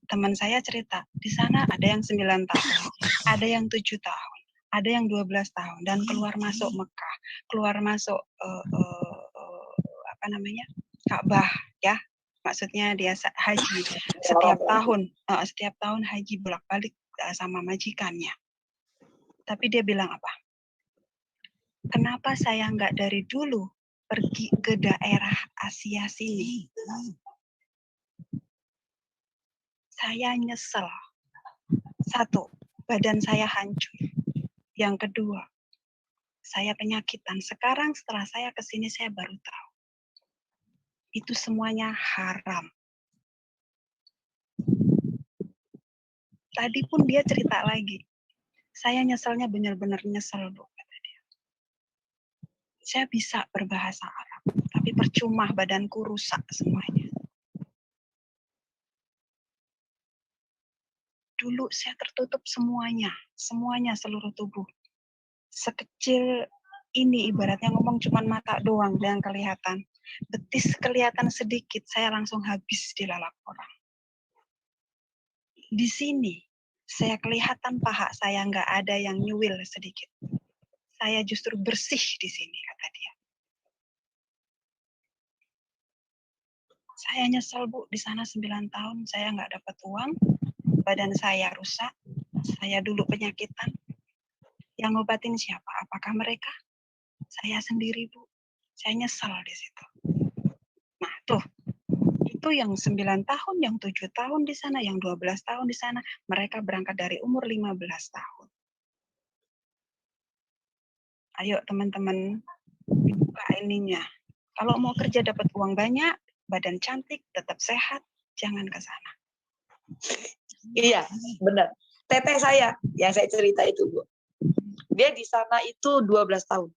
teman saya cerita, di sana ada yang 9 tahun, ada yang 7 tahun, ada yang 12 tahun, dan keluar masuk Mekah, keluar masuk Ka'bah ya. Maksudnya dia haji setiap tahun haji bolak-balik sama majikannya. Tapi dia bilang apa? Kenapa saya nggak dari dulu pergi ke daerah Asia sini? Saya nyesel. 1, badan saya hancur. Yang kedua, saya penyakitan. Sekarang setelah saya kesini saya baru tahu. Itu semuanya haram. Tadi pun dia cerita lagi. Saya nyeselnya benar-benar nyesel, Bu. Saya bisa berbahasa Arab, tapi percuma badanku rusak semuanya. Dulu saya tertutup semuanya seluruh tubuh. Sekecil ini ibaratnya ngomong cuma mata doang yang kelihatan. Betis kelihatan sedikit, saya langsung habis dilalap orang. Di sini, saya kelihatan paha saya nggak ada yang nyuwil sedikit. Saya justru bersih di sini, kata dia. Saya nyesel, Bu, di sana 9 tahun saya nggak dapat uang, badan saya rusak, saya dulu penyakitan. Yang ngobatin siapa? Apakah mereka? Saya sendiri, Bu. Saya nyesel di situ. Nah, tuh. Itu yang 9 tahun, yang 7 tahun di sana, yang 12 tahun di sana, mereka berangkat dari umur 15 tahun. Ayo teman-teman, buka ininya. Kalau mau kerja dapat uang banyak, badan cantik, tetap sehat, jangan ke sana. Iya, benar. Teteh saya yang saya cerita itu, Bu. Dia di sana itu 12 tahun.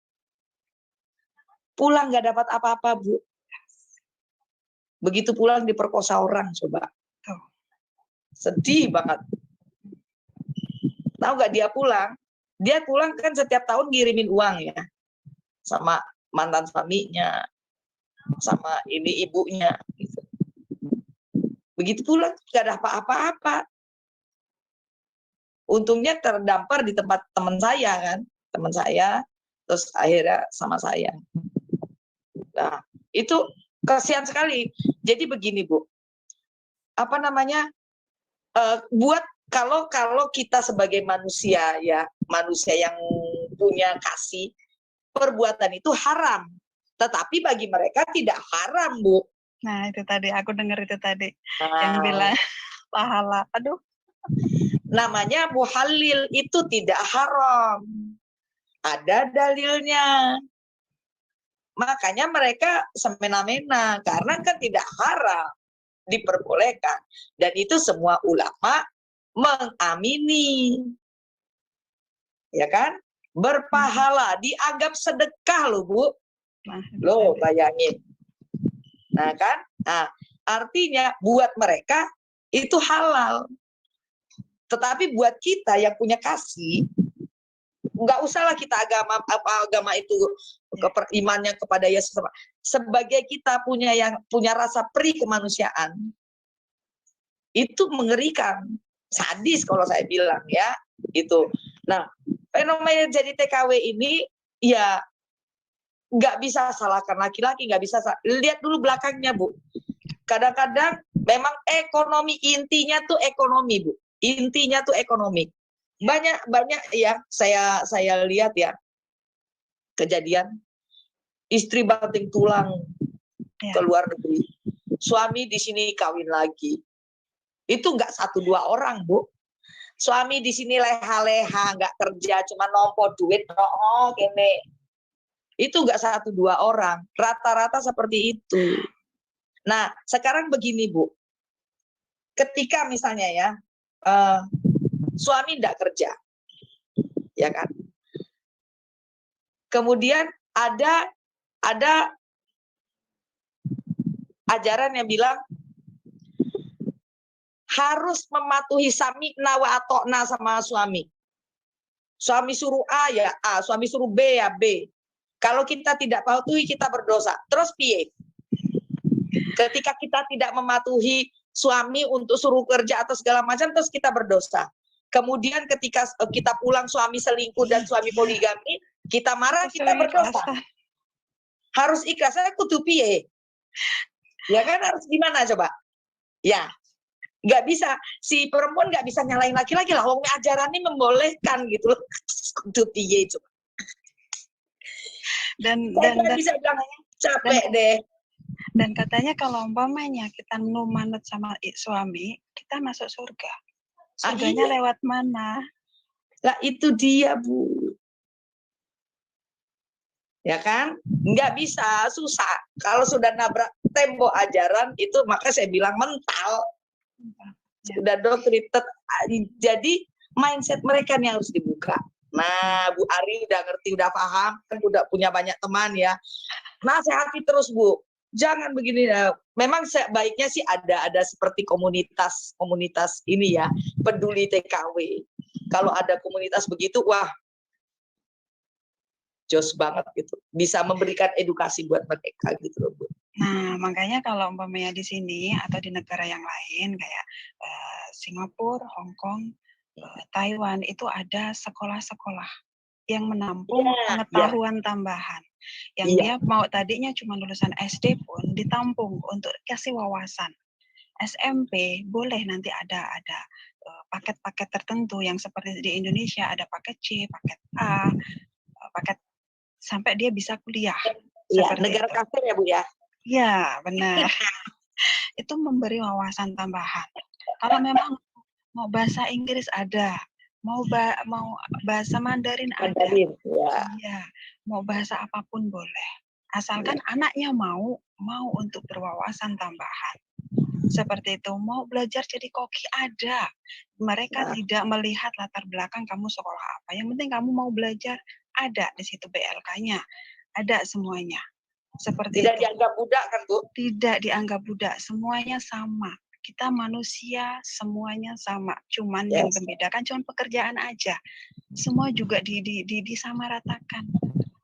Pulang nggak dapat apa-apa, Bu. Begitu pulang diperkosa orang, coba. Sedih banget. Tahu nggak dia pulang kan setiap tahun ngirimin uang ya. Sama mantan suaminya, sama ini ibunya. Gitu. Begitu pulang nggak ada apa-apa. Untungnya terdampar di tempat teman saya, terus akhirnya sama saya. Nah, itu kasihan sekali. Jadi begini, Bu. Buat kalau kita sebagai manusia ya, manusia yang punya kasih, perbuatan itu haram. Tetapi bagi mereka tidak haram, Bu. Nah, itu tadi aku dengar itu tadi yang bilang pahala. Aduh. Namanya muhalil itu tidak haram. Ada dalilnya. Makanya mereka semena-mena karena kan tidak haram, diperbolehkan. Dan itu semua ulama mengamini. Ya kan? Berpahala, dianggap sedekah loh, Bu. Loh, bayangin. Nah kan? Nah, artinya buat mereka itu halal. Tetapi buat kita yang punya kasih, nggak usahlah kita agama itu imannya kepada Yesus. Sebagai kita punya rasa perih kemanusiaan, itu mengerikan, sadis kalau saya bilang ya, itu. Nah, fenomena jadi TKW ini ya nggak bisa salahkan laki-laki, nggak bisa lihat dulu belakangnya, Bu. Kadang-kadang memang ekonomi, intinya tuh ekonomi, Bu. Intinya tuh ekonomi. banyak ya saya lihat ya kejadian istri banting tulang ke luar negeri, suami di sini kawin lagi. Itu nggak 1-2 orang, Bu. Suami di sini leha-leha, nggak kerja, cuma nompo duit, gini. Itu nggak 1-2 orang, rata-rata seperti itu. Nah, sekarang begini, Bu. Ketika misalnya ya, suami nggak kerja, ya kan? Kemudian ada ajaran yang bilang harus mematuhi sami'na wa atokna sama suami. Suami suruh A ya A, suami suruh B ya B. Kalau kita tidak patuhi, kita berdosa. Terus piye? Ketika kita tidak mematuhi suami untuk suruh kerja atau segala macam, terus kita berdosa. Kemudian ketika kita pulang suami selingkuh dan suami poligami, kita marah, kita berdosa. Harus ikhlas, saya kudu piye? Ya kan, harus gimana coba? Ya, nggak bisa, si perempuan nggak bisa nyalain laki-laki lah, wong ajaran ini membolehkan gitu loh. Kudu piye coba? Dan bisa bilang capek deh. Dan katanya kalau umpamanya kita manut sama suami, kita masuk surga. Surganya lewat mana? Lah itu dia, Bu. Ya kan? Nggak bisa, susah. Kalau sudah nabrak tembok ajaran itu, maka saya bilang mental. Sudah doctrinated. Jadi mindset mereka yang harus dibuka. Nah, Bu Ari udah ngerti, udah paham, kan udah punya banyak teman ya. Nasihati terus, Bu. Jangan begini ya. Memang sebaiknya sih ada seperti komunitas ini ya, peduli TKW. Kalau ada komunitas begitu, wah, jos banget gitu. Bisa memberikan edukasi buat mereka gitu loh, Bu. Nah, makanya kalau umpamanya di sini atau di negara yang lain kayak Singapura, Hong Kong, Taiwan itu ada sekolah-sekolah yang menampung pengetahuan tambahan. Yang dia mau tadinya cuma lulusan SD pun ditampung untuk kasih wawasan. SMP boleh nanti ada paket-paket tertentu yang seperti di Indonesia ada paket C, paket A, paket sampai dia bisa kuliah. Iya, negara kafir ya, Bu ya? Iya, benar. Itu memberi wawasan tambahan. Kalau memang mau bahasa Inggris ada, mau bahasa Mandarin ada. Ya, mau bahasa apapun boleh. Asalkan anaknya mau untuk berwawasan tambahan. Seperti itu, mau belajar jadi koki ada. Mereka tidak melihat latar belakang kamu sekolah apa. Yang penting kamu mau belajar, ada di situ BLK-nya. Ada semuanya. Seperti tidak itu. Dianggap budak kan, Bu? Tidak dianggap budak, semuanya sama. Kita manusia semuanya sama. Cuman yang membedakan cuman pekerjaan aja. Semua juga disamaratakan.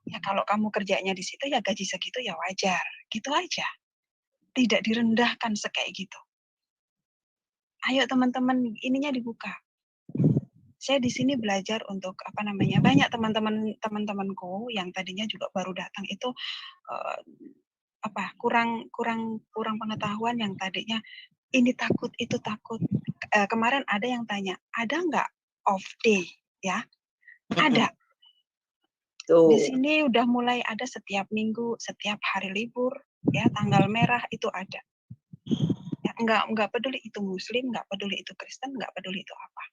Ya kalau kamu kerjanya di situ ya gaji segitu ya wajar. Gitu aja. Tidak direndahkan kayak gitu. Ayo teman-teman, ininya dibuka. Saya di sini belajar untuk banyak teman-temanku yang tadinya juga baru datang itu kurang pengetahuan, yang tadinya ini takut itu takut. Kemarin ada yang tanya, ada nggak off day ya? Ada. Di sini udah mulai ada setiap minggu, setiap hari libur ya, tanggal merah itu ada. Ya, nggak peduli itu Muslim, nggak peduli itu Kristen, nggak peduli itu apa.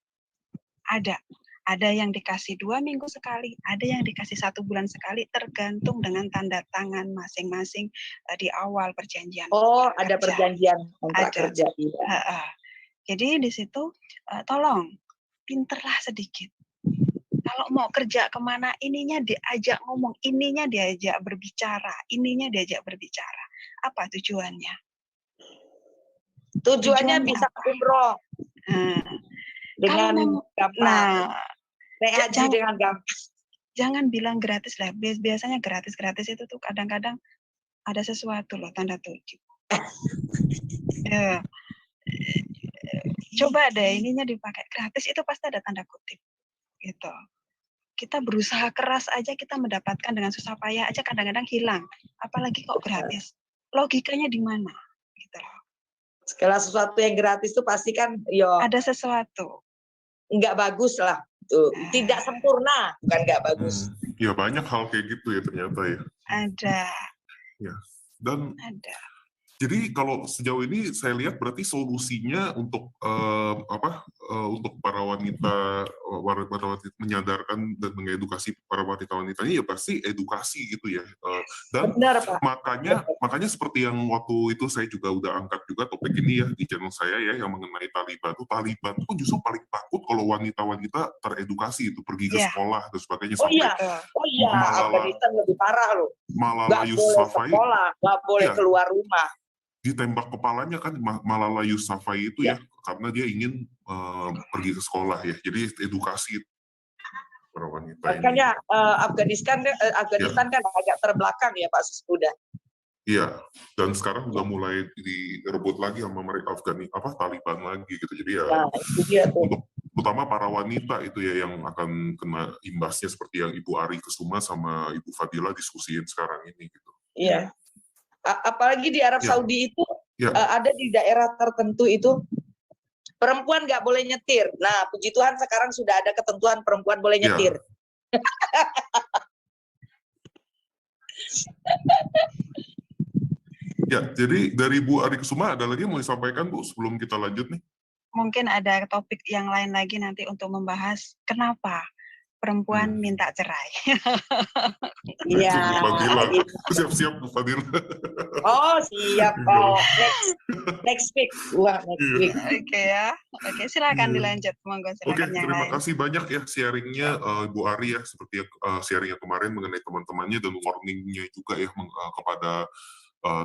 Ada yang dikasih 2 minggu sekali, ada yang dikasih 1 bulan sekali, tergantung dengan tanda tangan masing-masing di awal perjanjian. Oh, ada perjanjian kontrak kerja. Jadi di situ tolong pinterlah sedikit. Kalau mau kerja kemana, ininya diajak ngomong, ininya diajak berbicara. Apa tujuannya? Tujuannya bisa umroh. Dengan gampang. Dengan gampang. Jangan bilang gratis lah. Biasanya gratis itu tuh kadang-kadang ada sesuatu loh, tanda tujuh. Coba deh ininya dipakai gratis, itu pasti ada tanda kutip. Gitu. Kita berusaha keras aja, kita mendapatkan dengan susah payah aja kadang-kadang hilang. Apalagi kok gratis. Logikanya di mana? Gitu loh. Segala sesuatu yang gratis itu pasti kan ada sesuatu. Nggak bagus lah. Tuh, tidak sempurna, bukan nggak bagus. Ya banyak hal kayak gitu ya ternyata ya. Ada. Ya. Dan Ada. jadi kalau sejauh ini saya lihat berarti solusinya untuk untuk para wanita menyadarkan dan mengedukasi para wanita-wanitanya ya pasti edukasi gitu ya. Dan Benar, Pak. makanya seperti yang waktu itu saya juga udah angkat juga topik ini ya di channel saya ya yang mengenai Taliban. Taliban itu justru paling takut kalau wanita-wanita teredukasi itu pergi ke sekolah dan sebagainya Oh sampai iya, Afghanistan lebih parah loh. Malala Nggak boleh Yousafzai sekolah, nggak boleh keluar rumah. ditembak kepalanya kan Malala Yousafzai itu ya karena dia ingin pergi ke sekolah ya. Jadi edukasi para wanita Makanya ini. Afghanistan kan agak terbelakang ya Pak Susbuda. Iya, dan sekarang udah mulai direbut lagi sama mereka Taliban lagi gitu. Jadi ya itu dia tuh. untuk utama para wanita itu ya yang akan kena imbasnya seperti yang Ibu Ari Kesuma sama Ibu Fadila diskusiin sekarang ini gitu. Iya. Apalagi di Arab Saudi itu ada di daerah tertentu itu perempuan nggak boleh nyetir. Nah, puji Tuhan sekarang sudah ada ketentuan perempuan boleh nyetir. Ya, jadi dari Bu Ari Kesuma ada lagi yang mau disampaikan Bu sebelum kita lanjut nih? Mungkin ada topik yang lain lagi nanti untuk membahas kenapa perempuan minta cerai. Iya. Siap-siap Bu Fadila. Oh siap. Oh next week. Wah next week. Oke ya. Oke silakan dilanjut. Monggo silakan. Oke, terima kasih banyak ya sharingnya Bu Ari ya seperti sharingnya kemarin mengenai teman-temannya dan warningnya juga ya kepada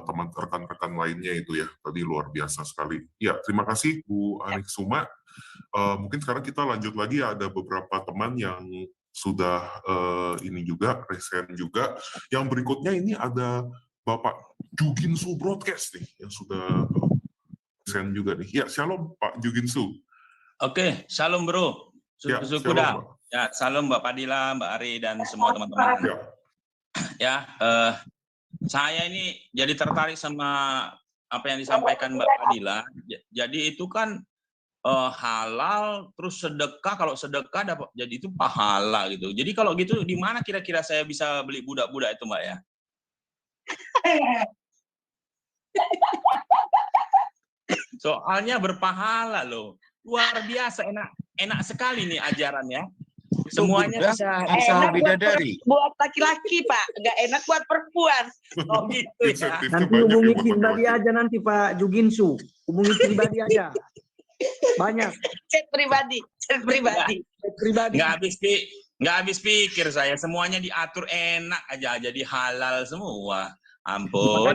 teman rekan-rekan lainnya itu ya tadi luar biasa sekali. Ya terima kasih Bu Ari Kesuma. Mungkin sekarang kita lanjut lagi ada beberapa teman yang sudah ini juga resen juga. Yang berikutnya ini ada Bapak Juginsu Broadcast nih yang sudah resen juga nih. Ya shalom Pak Juginsu. Oke, shalom bro. Sudah. Ya, shalom Mbak Fadila, Mbak Ari dan semua teman-teman. Ya, saya ini jadi tertarik sama apa yang disampaikan Mbak Fadila. Jadi itu kan halal terus sedekah, kalau sedekah dapat jadi itu pahala gitu. Jadi kalau gitu di mana kira-kira saya bisa beli budak-budak itu Mbak ya? Soalnya berpahala loh. Luar biasa, enak sekali nih ajarannya. Semuanya bisa bidadari. Buat laki-laki Pak, nggak enak buat perempuan. Oh gitu ya. Nanti hubungi pribadi aja nanti Pak Juginsu, hubungi pribadi aja. Banyak. Chat pribadi. Nggak habis pikir saya. Semuanya diatur enak aja, jadi halal semua. Ampun.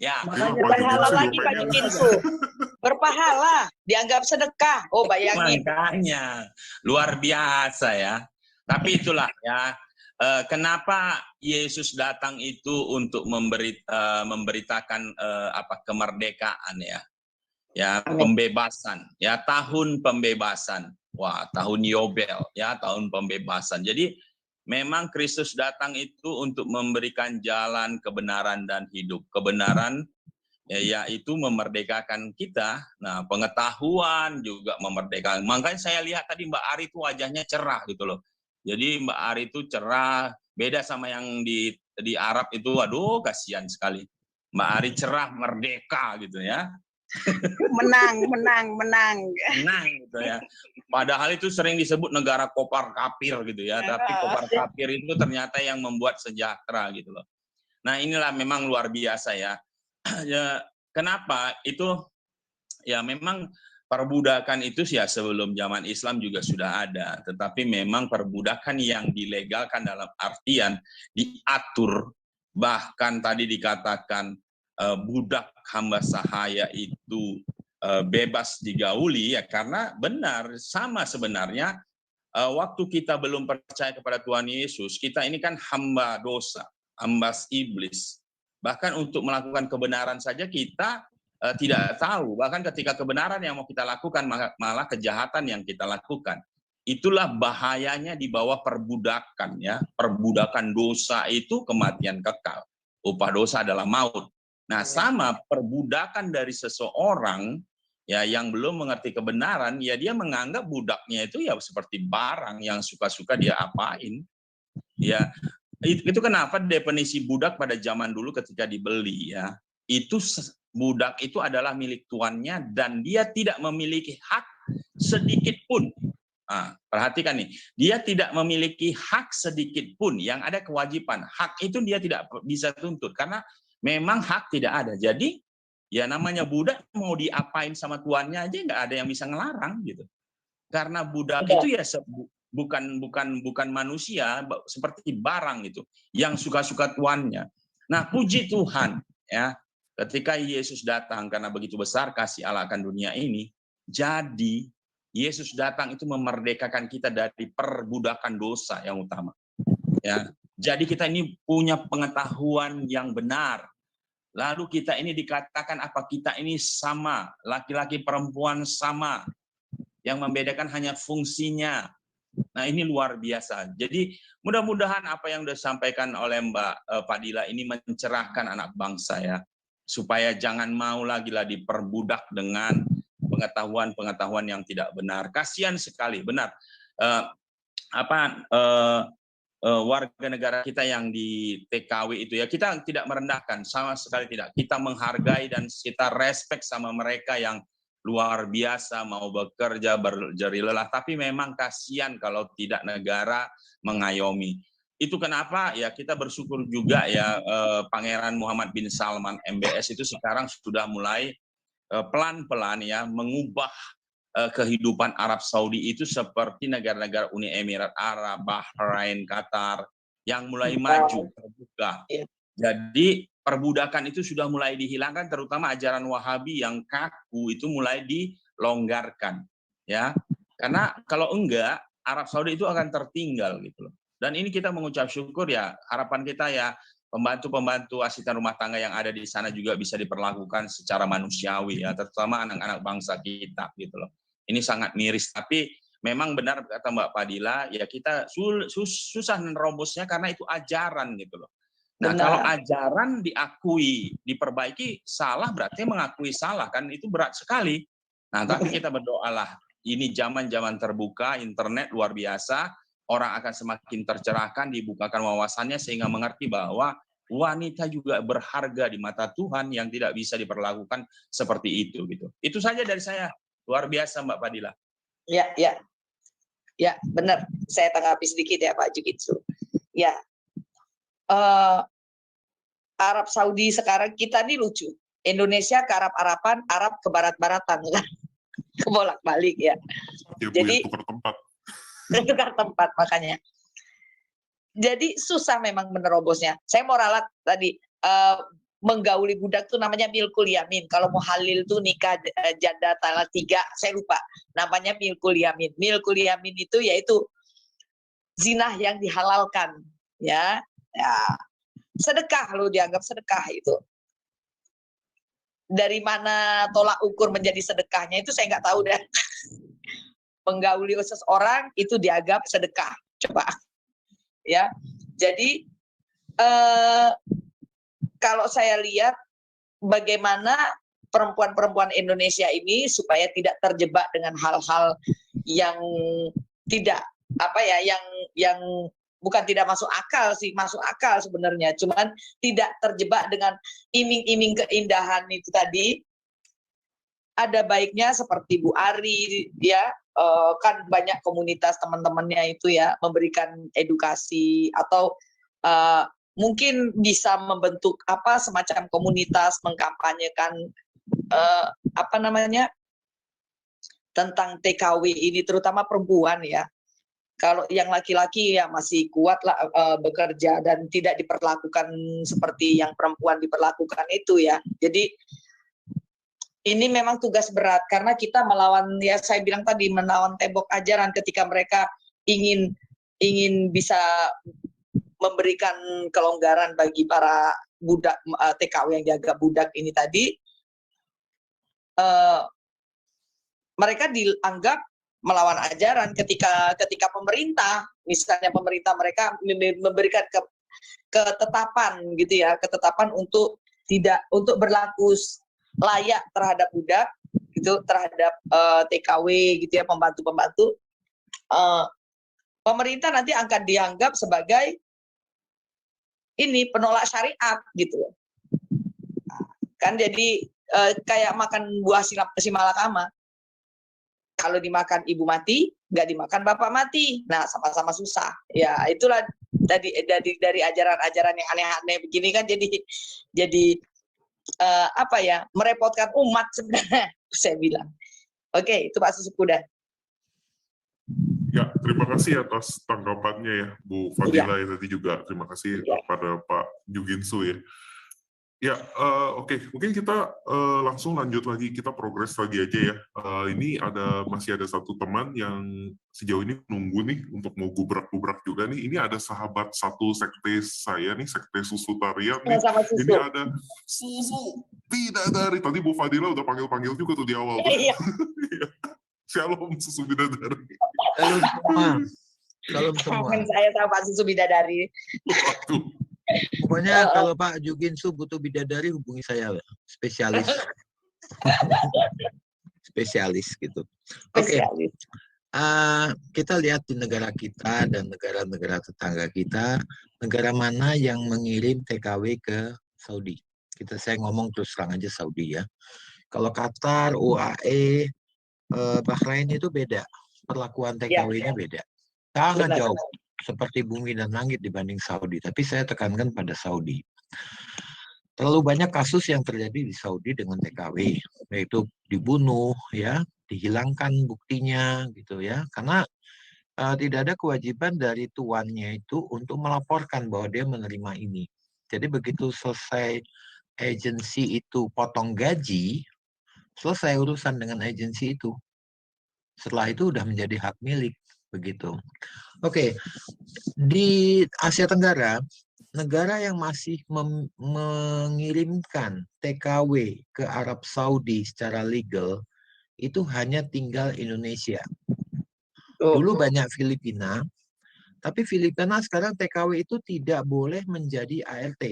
Ya, berpahala lagi Pak Juginsu. Berpahala, dianggap sedekah. Oh, bayangin. Makanya luar biasa ya. Tapi itulah ya. Kenapa Yesus datang itu untuk memberitakan kemerdekaan ya. Ya, pembebasan. Ya, tahun pembebasan. Wah, tahun Yobel ya, tahun pembebasan. Jadi memang Kristus datang itu untuk memberikan jalan kebenaran dan hidup. Kebenaran yaitu memerdekakan kita. Nah, pengetahuan juga memerdekakan. Makanya saya lihat tadi Mbak Ari itu wajahnya cerah gitu loh. Jadi Mbak Ari itu cerah, beda sama yang di Arab itu, aduh kasihan sekali. Mbak Ari cerah, merdeka gitu ya. Menang gitu ya. Padahal itu sering disebut negara kopar kapir gitu ya, tapi kopar kapir itu ternyata yang membuat sejahtera gitu loh. Nah, inilah memang luar biasa ya. Ya, kenapa itu ya memang perbudakan itu ya sebelum zaman Islam juga sudah ada, tetapi memang perbudakan yang dilegalkan dalam artian diatur, bahkan tadi dikatakan budak hamba sahaya itu bebas digauli ya, karena benar sama sebenarnya waktu kita belum percaya kepada Tuhan Yesus, kita ini kan hamba dosa, hamba iblis. Bahkan untuk melakukan kebenaran saja kita tidak tahu, bahkan ketika kebenaran yang mau kita lakukan malah kejahatan yang kita lakukan. Itulah bahayanya di bawah perbudakan ya. Perbudakan dosa itu kematian kekal. Upah dosa adalah maut. Nah, sama perbudakan dari seseorang Ya, yang belum mengerti kebenaran, ya dia menganggap budaknya itu ya seperti barang yang suka-suka dia apain. Ya, itu kenapa definisi budak pada zaman dulu ketika dibeli ya, itu budak itu adalah milik tuannya dan dia tidak memiliki hak sedikit pun. Nah, perhatikan nih, dia tidak memiliki hak sedikit pun, yang ada kewajiban. Hak itu dia tidak bisa tuntut karena memang hak tidak ada. Jadi ya namanya budak mau diapain sama tuannya aja nggak ada yang bisa ngelarang gitu. Karena budak itu ya bukan manusia, seperti barang gitu yang suka-suka tuannya. Nah, puji Tuhan ya, ketika Yesus datang karena begitu besar kasih Allah akan dunia ini, jadi Yesus datang itu memerdekakan kita dari perbudakan dosa yang utama. Ya, jadi kita ini punya pengetahuan yang benar. Lalu kita ini dikatakan apa? Kita ini sama, laki-laki perempuan sama. Yang membedakan hanya fungsinya. Nah, ini luar biasa. Jadi mudah-mudahan apa yang sudah disampaikan oleh Mbak Fadila ini mencerahkan anak bangsa ya. Supaya jangan mau lagi lah diperbudak dengan pengetahuan-pengetahuan yang tidak benar. Kasihan sekali, benar. Warga negara kita yang di TKW itu ya, kita tidak merendahkan, sama sekali tidak. Kita menghargai dan kita respect sama mereka yang luar biasa mau bekerja berjeri lelah, tapi memang kasihan kalau tidak negara mengayomi. Itu kenapa ya kita bersyukur juga ya Pangeran Muhammad bin Salman MBS itu sekarang sudah mulai pelan-pelan ya mengubah kehidupan Arab Saudi itu seperti negara-negara Uni Emirat Arab, Bahrain, Qatar yang mulai maju, terbuka. Jadi perbudakan itu sudah mulai dihilangkan, terutama ajaran Wahabi yang kaku itu mulai dilonggarkan, ya. Karena kalau enggak, Arab Saudi itu akan tertinggal gitu loh. Dan ini kita mengucap syukur ya, harapan kita ya pembantu-pembantu asisten rumah tangga yang ada di sana juga bisa diperlakukan secara manusiawi ya, terutama anak-anak bangsa kita gitu loh. Ini sangat miris, tapi memang benar kata Mbak Fadila, ya kita susah menerobosnya karena itu ajaran gitu loh. Nah, benar. Kalau ajaran diakui, diperbaiki, salah berarti mengakui salah, kan itu berat sekali. Nah, tapi kita berdoalah, ini zaman-zaman terbuka, internet luar biasa, orang akan semakin tercerahkan, dibukakan wawasannya sehingga mengerti bahwa wanita juga berharga di mata Tuhan yang tidak bisa diperlakukan seperti itu gitu. Itu saja dari saya. Luar biasa Mbak Fadila. Ya, benar. Saya tanggapi sedikit ya Pak Jugitsu. Ya, Arab Saudi sekarang kita ini lucu. Indonesia ke Arab-Araban, Arab ke Barat-Baratan, kan? Kebolak-balik ya. Jadi tukar tempat. Tukar tempat makanya. Jadi susah memang menerobosnya. Saya mau ralat tadi. Menggauli budak tuh namanya milkul yamin. Kalau mau halil tuh nikah janda talak 3, saya lupa. Namanya milkul yamin. Milkul yamin itu yaitu zina yang dihalalkan, ya. Sedekah loh, dianggap sedekah itu. Dari mana tolak ukur menjadi sedekahnya itu saya nggak tahu deh. Menggauli seseorang itu dianggap sedekah. Coba. Ya. Jadi kalau saya lihat bagaimana perempuan-perempuan Indonesia ini supaya tidak terjebak dengan hal-hal yang tidak yang bukan tidak masuk akal sih, masuk akal sebenarnya, cuman tidak terjebak dengan iming-iming keindahan itu tadi. Ada baiknya seperti Bu Ari ya, kan banyak komunitas teman-temannya itu ya memberikan edukasi atau mungkin bisa membentuk semacam komunitas mengkampanyekan tentang TKW ini, terutama perempuan ya. Kalau yang laki-laki ya masih kuat lah bekerja dan tidak diperlakukan seperti yang perempuan diperlakukan itu ya. Jadi ini memang tugas berat karena kita melawan, ya saya bilang tadi, melawan tembok ajaran ketika mereka ingin bisa memberikan kelonggaran bagi para budak TKW yang dianggap budak ini tadi. Mereka dianggap melawan ajaran ketika pemerintah, misalnya pemerintah mereka memberikan ketetapan gitu ya, ketetapan untuk berlaku layak terhadap budak, itu terhadap TKW gitu ya, pembantu-pembantu, pemerintah nanti akan dianggap sebagai ini penolak syariat gitu loh. Kan jadi kayak makan buah simalakama. Kalau dimakan ibu mati, nggak dimakan bapak mati. Nah, sama-sama susah. Ya, itulah dari ajaran-ajaran yang aneh-aneh begini kan jadi apa ya, merepotkan umat sebenarnya, saya bilang. Oke, itu Pak Susukuda. Ya, terima kasih atas tanggapannya ya, Bu Fadila ya tadi juga. Terima kasih kepada Pak Juginsu ya. Ya, oke. Mungkin kita langsung lanjut lagi, kita progres lagi aja ya. Ini masih ada satu teman yang sejauh ini nunggu nih untuk mau gubrak-gubrak juga nih. Ini ada sahabat satu sekte saya nih, sekte Susu Tarian nih. Ini ada Susu Bidadari. Tadi Bu Fadila udah panggil-panggil juga tuh di awal. Iya. Shalom Susu Bidadari. Shalom semua. Shalom semua. Saya sama Pak Susu Bidadari. Waduh. Pokoknya kalau Pak Juginsu butuh bidadari, hubungi saya, spesialis. Spesialis gitu. Oke. Kita lihat di negara kita dan negara-negara tetangga kita, negara mana yang mengirim TKW ke Saudi. Saya ngomong terus terang aja Saudi ya. Kalau Qatar, UAE, Bahrain itu beda. Perlakuan TKW-nya beda. Sangat jauh. Seperti bumi dan langit dibanding Saudi. Tapi saya tekankan pada Saudi. Terlalu banyak kasus yang terjadi di Saudi dengan TKW. Yaitu dibunuh, ya, dihilangkan buktinya, gitu ya. Karena tidak ada kewajiban dari tuannya itu untuk melaporkan bahwa dia menerima ini. Jadi begitu selesai agensi itu potong gaji, selesai urusan dengan agensi itu. Setelah itu udah menjadi hak milik. Begitu. Oke, di Asia Tenggara, negara yang masih mengirimkan TKW ke Arab Saudi secara legal, itu hanya tinggal Indonesia. Dulu banyak Filipina, tapi Filipina sekarang TKW itu tidak boleh menjadi ART.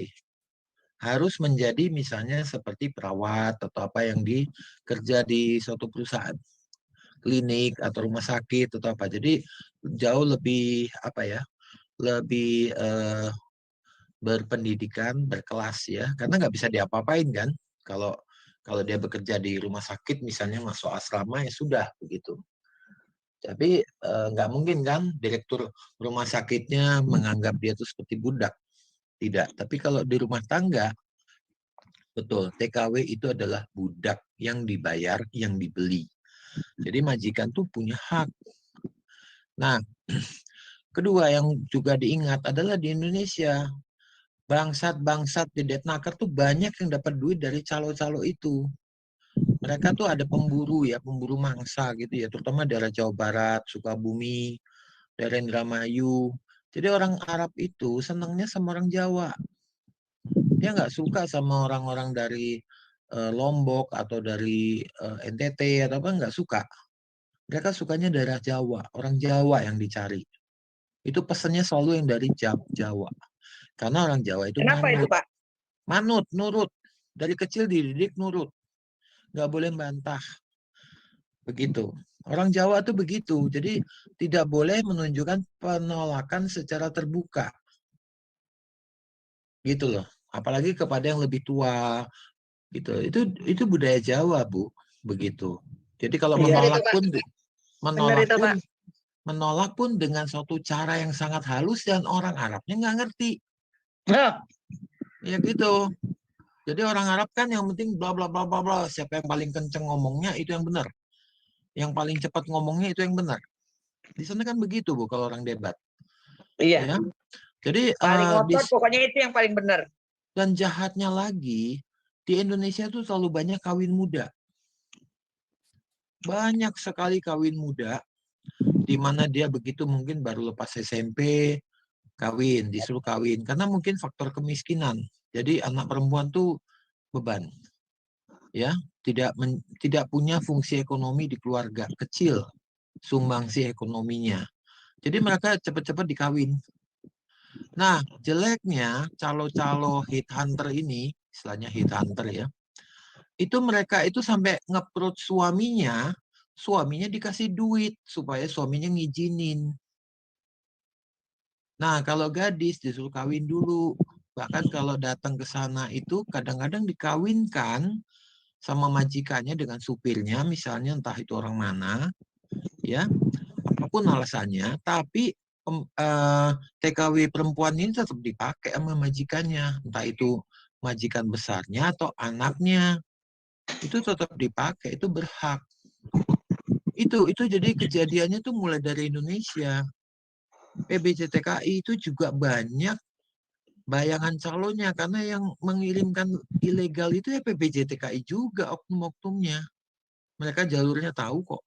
Harus menjadi misalnya seperti perawat atau apa yang kerja di suatu perusahaan. Klinik atau rumah sakit atau apa. Jadi jauh lebih lebih berpendidikan, berkelas ya, karena nggak bisa diapa-apain kan. Kalau dia bekerja di rumah sakit misalnya masuk asrama ya sudah begitu. Tapi nggak mungkin kan direktur rumah sakitnya menganggap dia itu seperti budak. Tidak. Tapi kalau di rumah tangga, betul, TKW itu adalah budak yang dibayar, yang dibeli. Jadi majikan tuh punya hak. Nah, kedua yang juga diingat adalah di Indonesia, bangsat-bangsat di Detnaker tuh banyak yang dapat duit dari calo-calo itu. Mereka tuh ada pemburu ya, pemburu mangsa gitu ya, terutama daerah Jawa Barat, Sukabumi, daerah Indramayu. Jadi orang Arab itu senangnya sama orang Jawa. Dia nggak suka sama orang-orang dari Lombok atau dari NTT atau apa, nggak suka. Mereka sukanya daerah Jawa, orang Jawa yang dicari. Itu pesannya selalu yang dari Jawa. Karena orang Jawa itu Kenapa manut. itu, Pak? Manut, nurut. Dari kecil dididik nurut. Nggak boleh bantah. Begitu. Orang Jawa itu begitu. Jadi tidak boleh menunjukkan penolakan secara terbuka. Gitu loh. Apalagi kepada yang lebih tua. Gitu. Itu budaya Jawa, Bu. Begitu. Jadi kalau menolak pun dengan suatu cara yang sangat halus dan orang Arabnya nggak ngerti. Ya gitu. Jadi orang Arab kan yang penting bla bla bla bla bla, siapa yang paling kenceng ngomongnya itu yang benar. Yang paling cepat ngomongnya itu yang benar. Di sana kan begitu, Bu, kalau orang debat. Iya. Ya? Jadi paling ngotot pokoknya itu yang paling benar. Dan jahatnya lagi, di Indonesia tuh selalu banyak kawin muda. Banyak sekali kawin muda di mana dia begitu mungkin baru lepas SMP kawin, disuruh kawin karena mungkin faktor kemiskinan. Jadi anak perempuan tuh beban. Ya, tidak punya fungsi ekonomi di keluarga, kecil sumbangsi ekonominya. Jadi mereka cepat-cepat dikawin. Nah, jeleknya calo-calo hit hunter ini, istilahnya hit hunter ya, itu mereka itu sampai nge-approach suaminya dikasih duit supaya suaminya ngizinin. Nah, kalau gadis disuruh kawin dulu. Bahkan kalau datang ke sana itu kadang-kadang dikawinkan sama majikannya dengan supirnya, misalnya entah itu orang mana, ya, apapun alasannya, tapi TKW perempuan ini tetap dipakai sama majikannya, entah itu majikan besarnya atau anaknya, itu tetap dipakai, itu berhak. Itu jadi kejadiannya tuh mulai dari Indonesia. PBJTKI itu juga banyak bayangan calonnya, karena yang mengirimkan ilegal itu ya PBJTKI juga oknum-oknumnya. Mereka jalurnya tahu kok.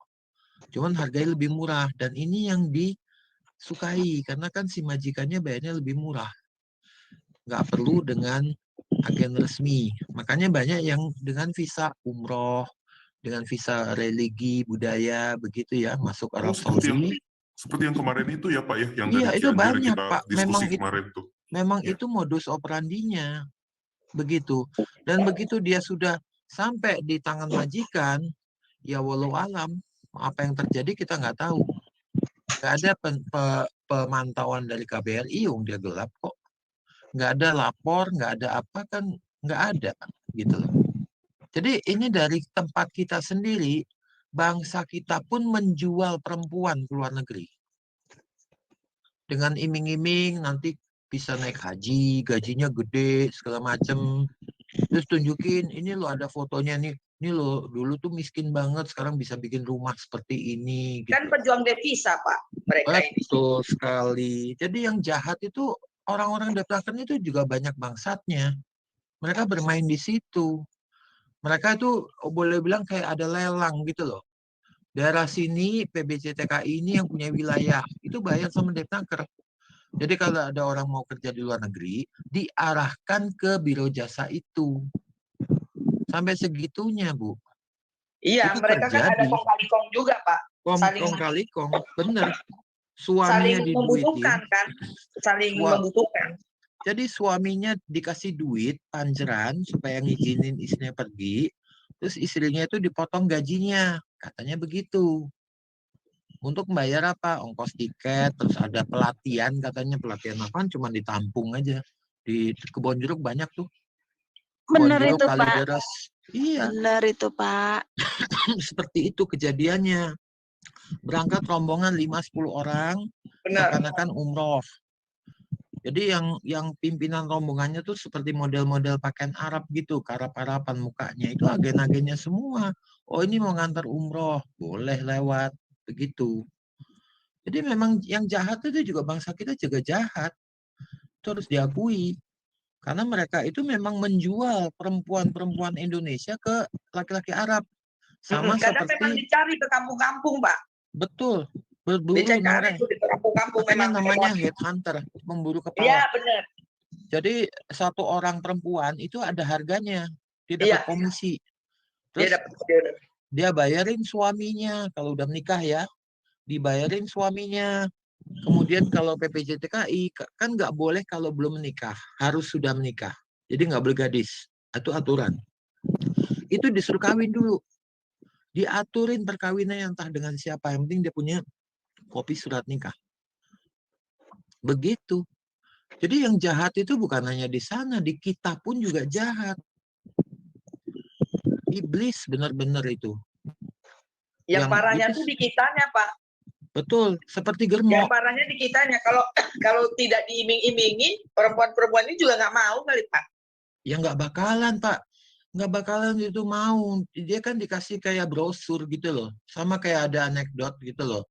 Cuman harganya lebih murah, dan ini yang disukai karena kan si majikannya bayarnya lebih murah. Nggak perlu dengan agen resmi. Makanya banyak yang dengan visa umroh, dengan visa religi, budaya, begitu ya, masuk Arab Saudi. Seperti yang kemarin itu ya Pak ya, yang Iya, dari itu Cianjur banyak kita Pak. diskusi kemarin tuh. Memang Ya. itu modus operandinya. Begitu. Dan begitu dia sudah sampai di tangan majikan, ya walau alam, apa yang terjadi kita nggak tahu. Nggak ada pemantauan dari KBRI, dia gelap kok. Nggak ada lapor, nggak ada apa kan, nggak ada gitu loh. Jadi ini dari tempat kita sendiri, bangsa kita pun menjual perempuan ke luar negeri. Dengan iming-iming nanti bisa naik haji, gajinya gede, segala macem. Terus tunjukin, ini lo ada fotonya nih, ini lo dulu tuh miskin banget, sekarang bisa bikin rumah seperti ini. Gitu. Kan pejuang devisa Pak, mereka ini. Betul sekali. Jadi yang jahat itu orang-orang deprakan itu juga banyak bangsatnya. Mereka bermain di situ. Mereka itu boleh bilang kayak ada lelang gitu loh. Daerah sini PBJTKI ini yang punya wilayah itu bayar sama Depnaker. Jadi kalau ada orang mau kerja di luar negeri, diarahkan ke biro jasa itu. Sampai segitunya, Bu. Iya, itu mereka terjadi. Kan ada kong kali kong juga, Pak. Kong kali kong, bener. Suaminya saling diduitin. Membutuhkan kan, saling membutuhkan. Jadi suaminya dikasih duit panceran supaya ngizinin istrinya pergi, terus istrinya itu dipotong gajinya, katanya begitu. Untuk membayar apa? Ongkos tiket, terus ada pelatihan, katanya pelatihan apaan, cuma ditampung aja. Di Kebon Jeruk banyak tuh. Benar itu, Pak. Kalideres. Iya. Benar itu, Pak. Seperti itu kejadiannya. Berangkat rombongan 5-10 orang, seakan-akan umroh. Jadi yang pimpinan rombongannya tuh seperti model-model pakaian Arab gitu, karap-karapan mukanya. Itu agen-agennya semua. Oh, ini mau ngantar umroh, boleh lewat, begitu. Jadi memang yang jahat itu juga bangsa kita juga jahat. Itu harus diakui. Karena mereka itu memang menjual perempuan-perempuan Indonesia ke laki-laki Arab. Sama Kadang seperti memang dicari ke kampung-kampung, Pak. Betul. Berburu Dicari itu di kampung-kampung memang. Namanya headhunter, memburu kepala. Iya, benar. Jadi satu orang perempuan itu ada harganya. Dia dapat komisi. Terus dia bayarin suaminya kalau udah menikah ya. Dibayarin suaminya. Kemudian kalau PPJTKI kan nggak boleh kalau belum menikah, harus sudah menikah. Jadi nggak boleh gadis. Itu aturan. Itu disuruh kawin dulu. Diaturin perkawinannya entah dengan siapa. Yang penting dia punya kopi surat nikah. Begitu. Jadi yang jahat itu bukan hanya di sana, di kita pun juga jahat. Iblis benar-benar itu. Yang parahnya itu di kitanya, Pak. Betul, seperti germo. Yang parahnya di kitanya. Kalau tidak diiming-imingi, perempuan-perempuan ini juga nggak mau kali, Pak. Ya nggak bakalan, Pak. Nggak bakalan itu mau. Dia kan dikasih kayak brosur gitu loh. Sama kayak ada anekdot gitu loh.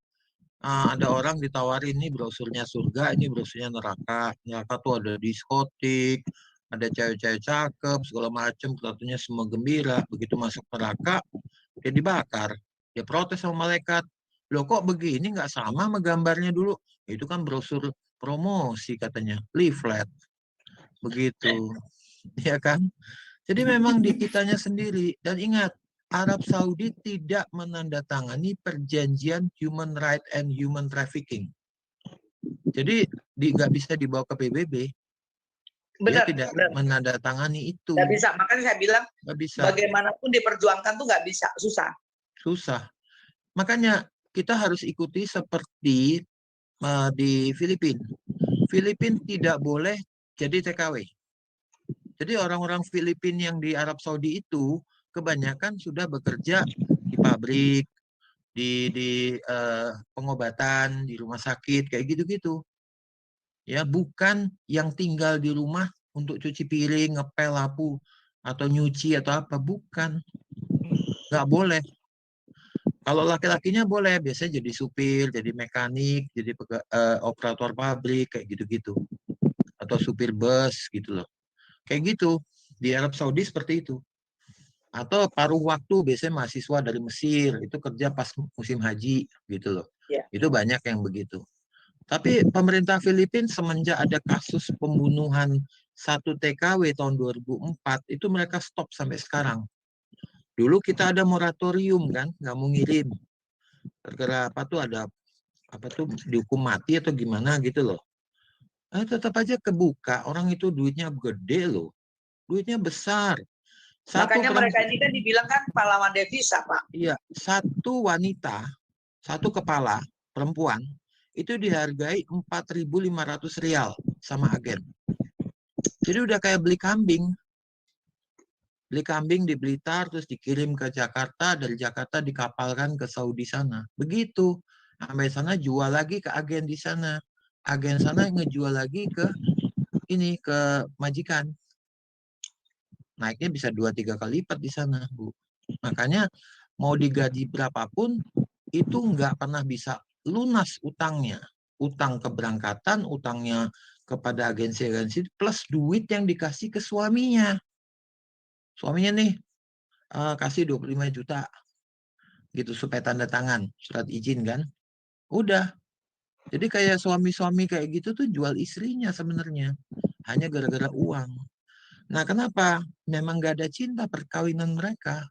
Ada orang ditawarin, ini brosurnya surga, ini brosurnya neraka. Neraka tuh ada diskotik, ada cewek-cewek cakep, segala macam, katanya semua gembira. Begitu masuk neraka, dia dibakar. Dia protes sama malaikat. Loh kok begini, nggak sama sama gambarnya dulu? Itu kan brosur promosi katanya, leaflet. Begitu. Ya kan? Jadi memang di kitanya sendiri. Dan ingat, Arab Saudi tidak menandatangani perjanjian human right and human trafficking. Jadi nggak bisa dibawa ke PBB. Benar, Dia tidak benar. menandatangani itu. Nggak bisa, makanya saya bilang Nggak bisa. bagaimanapun diperjuangkan tuh nggak bisa, susah. Susah. Makanya kita harus ikuti seperti di Filipina. Filipina tidak boleh jadi TKW. Jadi orang-orang Filipina yang di Arab Saudi itu kebanyakan sudah bekerja di pabrik, di pengobatan, di rumah sakit, kayak gitu-gitu. Ya, bukan yang tinggal di rumah untuk cuci piring, ngepel lampu, atau nyuci atau apa, bukan. Nggak boleh. Kalau laki-lakinya boleh, biasanya jadi supir, jadi mekanik, jadi operator pabrik, kayak gitu-gitu. Atau supir bus, gitu loh. Kayak gitu. Di Arab Saudi seperti itu. Atau paruh waktu, biasanya mahasiswa dari Mesir, itu kerja pas musim haji, gitu loh. Ya. Itu banyak yang begitu. Tapi pemerintah Filipina semenjak ada kasus pembunuhan 1 TKW tahun 2004, itu mereka stop sampai sekarang. Dulu kita ada moratorium kan, nggak mau ngirim. Gara-gara apa tuh ada apa tuh dihukum mati atau gimana gitu loh. Tetap aja kebuka, orang itu duitnya gede loh. Duitnya besar. Makanya mereka ini kan dibilang kan pahlawan devisa, Pak. Iya, satu wanita, satu kepala perempuan itu dihargai 4.500 rial sama agen. Jadi udah kayak beli kambing. Beli kambing di Blitar, terus dikirim ke Jakarta, dari Jakarta dikapalkan ke Saudi sana. Begitu. Sampai sana jual lagi ke agen di sana. Agen sana ngejual lagi ke majikan. Naiknya bisa 2-3 kali lipat di sana, Bu. Makanya mau digaji berapapun, itu nggak pernah bisa lunas utangnya. Utang keberangkatan, utangnya kepada agensi-agensi, plus duit yang dikasih ke suaminya. Suaminya nih, kasih 25 juta. Gitu, supaya tanda tangan, surat izin kan. Udah. Jadi kayak suami-suami kayak gitu tuh jual istrinya sebenarnya. Hanya gara-gara uang. Nah, kenapa? Memang nggak ada cinta perkawinan mereka.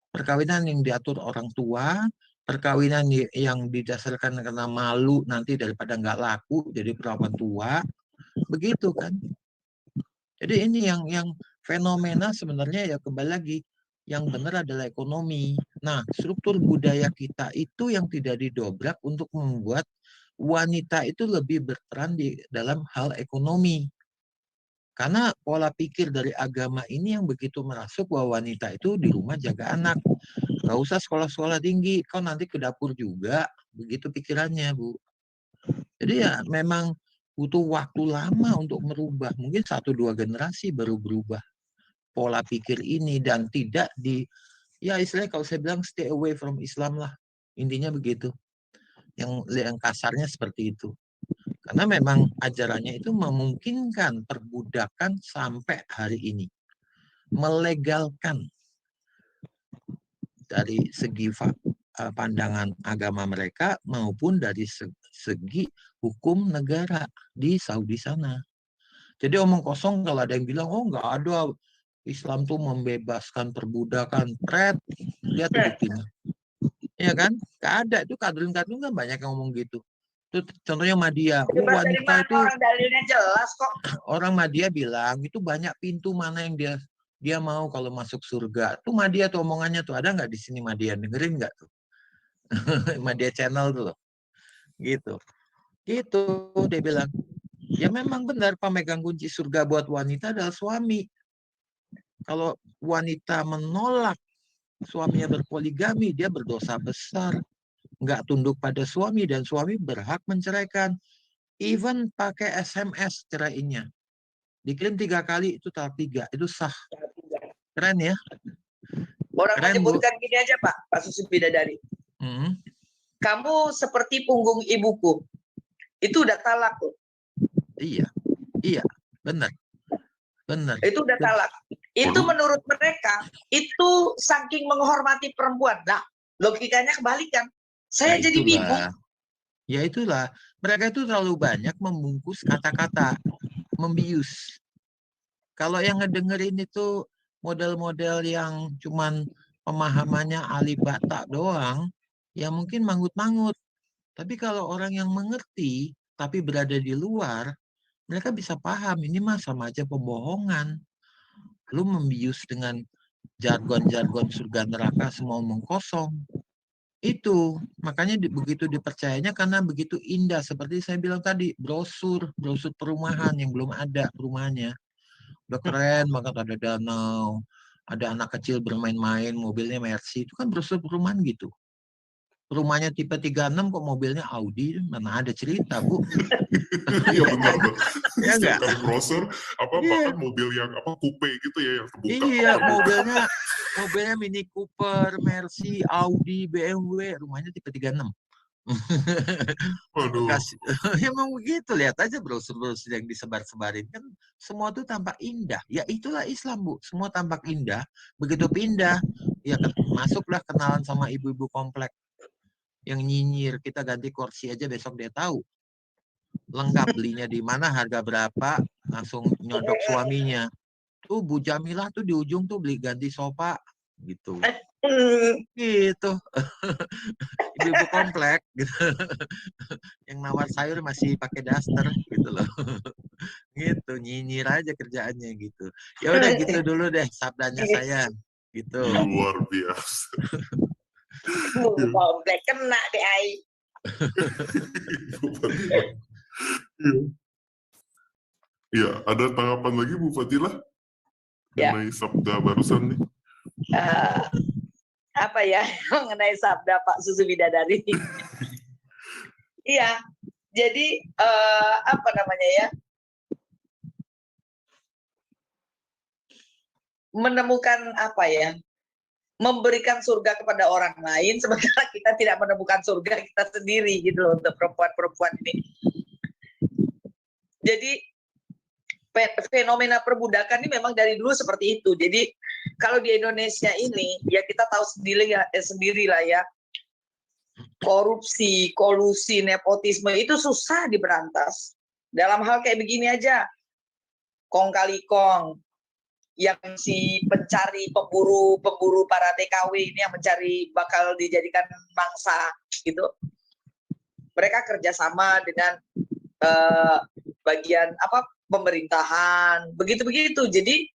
Perkawinan yang diatur orang tua, perkawinan yang didasarkan karena malu nanti daripada nggak laku jadi perawan tua, begitu kan. Jadi ini yang fenomena sebenarnya ya kembali lagi, yang benar adalah ekonomi. Nah, struktur budaya kita itu yang tidak didobrak untuk membuat wanita itu lebih berperan di dalam hal ekonomi. Karena pola pikir dari agama ini yang begitu merasuk bahwa wanita itu di rumah jaga anak. Nggak usah sekolah-sekolah tinggi, kau nanti ke dapur juga. Begitu pikirannya, Bu. Jadi ya memang butuh waktu lama untuk merubah. Mungkin 1-2 generasi baru berubah pola pikir ini. Dan tidak ya istilahnya kalau saya bilang stay away from Islam lah. Intinya begitu. Yang kasarnya seperti itu. Karena memang ajarannya itu memungkinkan perbudakan sampai hari ini. Melegalkan dari segi pandangan agama mereka maupun dari segi hukum negara di Saudi sana. Jadi omong kosong kalau ada yang bilang, oh nggak ada, Islam tuh membebaskan perbudakan. Lihat tuh buktinya. Iya kan? Nggak ada. Itu kadrun-kadrun kan banyak yang ngomong gitu. Itu contohnya Madya. Wanita itu orang dalilnya jelas kok. Orang Madya bilang itu banyak pintu mana yang dia mau kalau masuk surga. Tuh Madya tuh omongannya tuh, ada nggak di sini Madya? Dengerin nggak tuh? Madya Channel tuh loh. Gitu. Gitu dia bilang. Ya memang benar pemegang kunci surga buat wanita adalah suami. Kalau wanita menolak suaminya berpoligami, dia berdosa besar. Nggak tunduk pada suami dan suami berhak menceraikan. Even pakai SMS cerainya. Dikirim 3 kali itu tahap 3. Itu sah. Keren ya? Orang menyebutkan gini aja Pak Susi Bidadari. Kamu seperti punggung ibuku. Itu udah talak loh. Iya, benar. Itu udah talak. Itu menurut mereka, itu saking menghormati perempuan. Nah, logikanya kebalikan. Saya jadi bingung. Ya itulah. Mereka itu terlalu banyak membungkus kata-kata, membius. Kalau yang ngedengerin itu model-model yang cuman pemahamannya alibata doang, ya mungkin manggut-manggut. Tapi kalau orang yang mengerti, tapi berada di luar, mereka bisa paham ini mah sama aja pembohongan. Lu membius dengan jargon-jargon surga neraka semua omong kosong. Itu makanya begitu dipercayanya karena begitu indah, seperti saya bilang tadi, brosur perumahan yang belum ada perumahannya udah keren banget, ada danau, ada anak kecil bermain-main, mobilnya Mercy, itu kan brosur perumahan gitu. Rumahnya tipe 36 kok mobilnya Audi, mana ada cerita, Bu. Iya benar, Bang. Ya Setiap enggak? kali browser, Iya. bahkan mobil yang coupe gitu ya, yang terbuka. Iya, mobilnya Mini Cooper, Mercy, Audi, BMW, rumahnya tipe 36. Waduh. Emang begitu, lihat aja brosur-brosur yang disebar-sebarin kan semua itu tampak indah. Ya itulah Islam, Bu. Semua tampak indah. Begitu pindah, ya masuklah kenalan sama ibu-ibu komplek yang nyinyir, kita ganti kursi aja besok dia tahu. Lengkap belinya di mana, harga berapa, langsung nyodok suaminya. Tuh Bu Jamilah tuh di ujung tuh beli ganti sofa gitu. Gitu. Ibu-ibu komplek gitu. Yang nawar sayur masih pakai daster gitu loh. Gitu, nyinyir aja kerjaannya gitu. Ya udah gitu dulu deh sabdanya saya gitu. Luar biasa. Komplek kena deh ai. Iya, ada tanggapan lagi Bu Fadilah Ya. mengenai sabda barusan nih? Apa ya mengenai sabda Pak Susu Bidadari? Iya, jadi apa namanya ya? Menemukan apa ya? Memberikan surga kepada orang lain, sementara kita tidak menemukan surga kita sendiri gitu loh untuk perempuan-perempuan ini. Jadi fenomena perbudakan ini memang dari dulu seperti itu. Jadi kalau di Indonesia ini ya kita tahu sendirilah ya, korupsi, kolusi, nepotisme itu susah diberantas. Dalam hal kayak begini aja, kong kali kong, yang si pencari pemburu para TKW ini yang mencari bakal dijadikan mangsa gitu, mereka kerjasama dengan bagian apa pemerintahan begitu. Jadi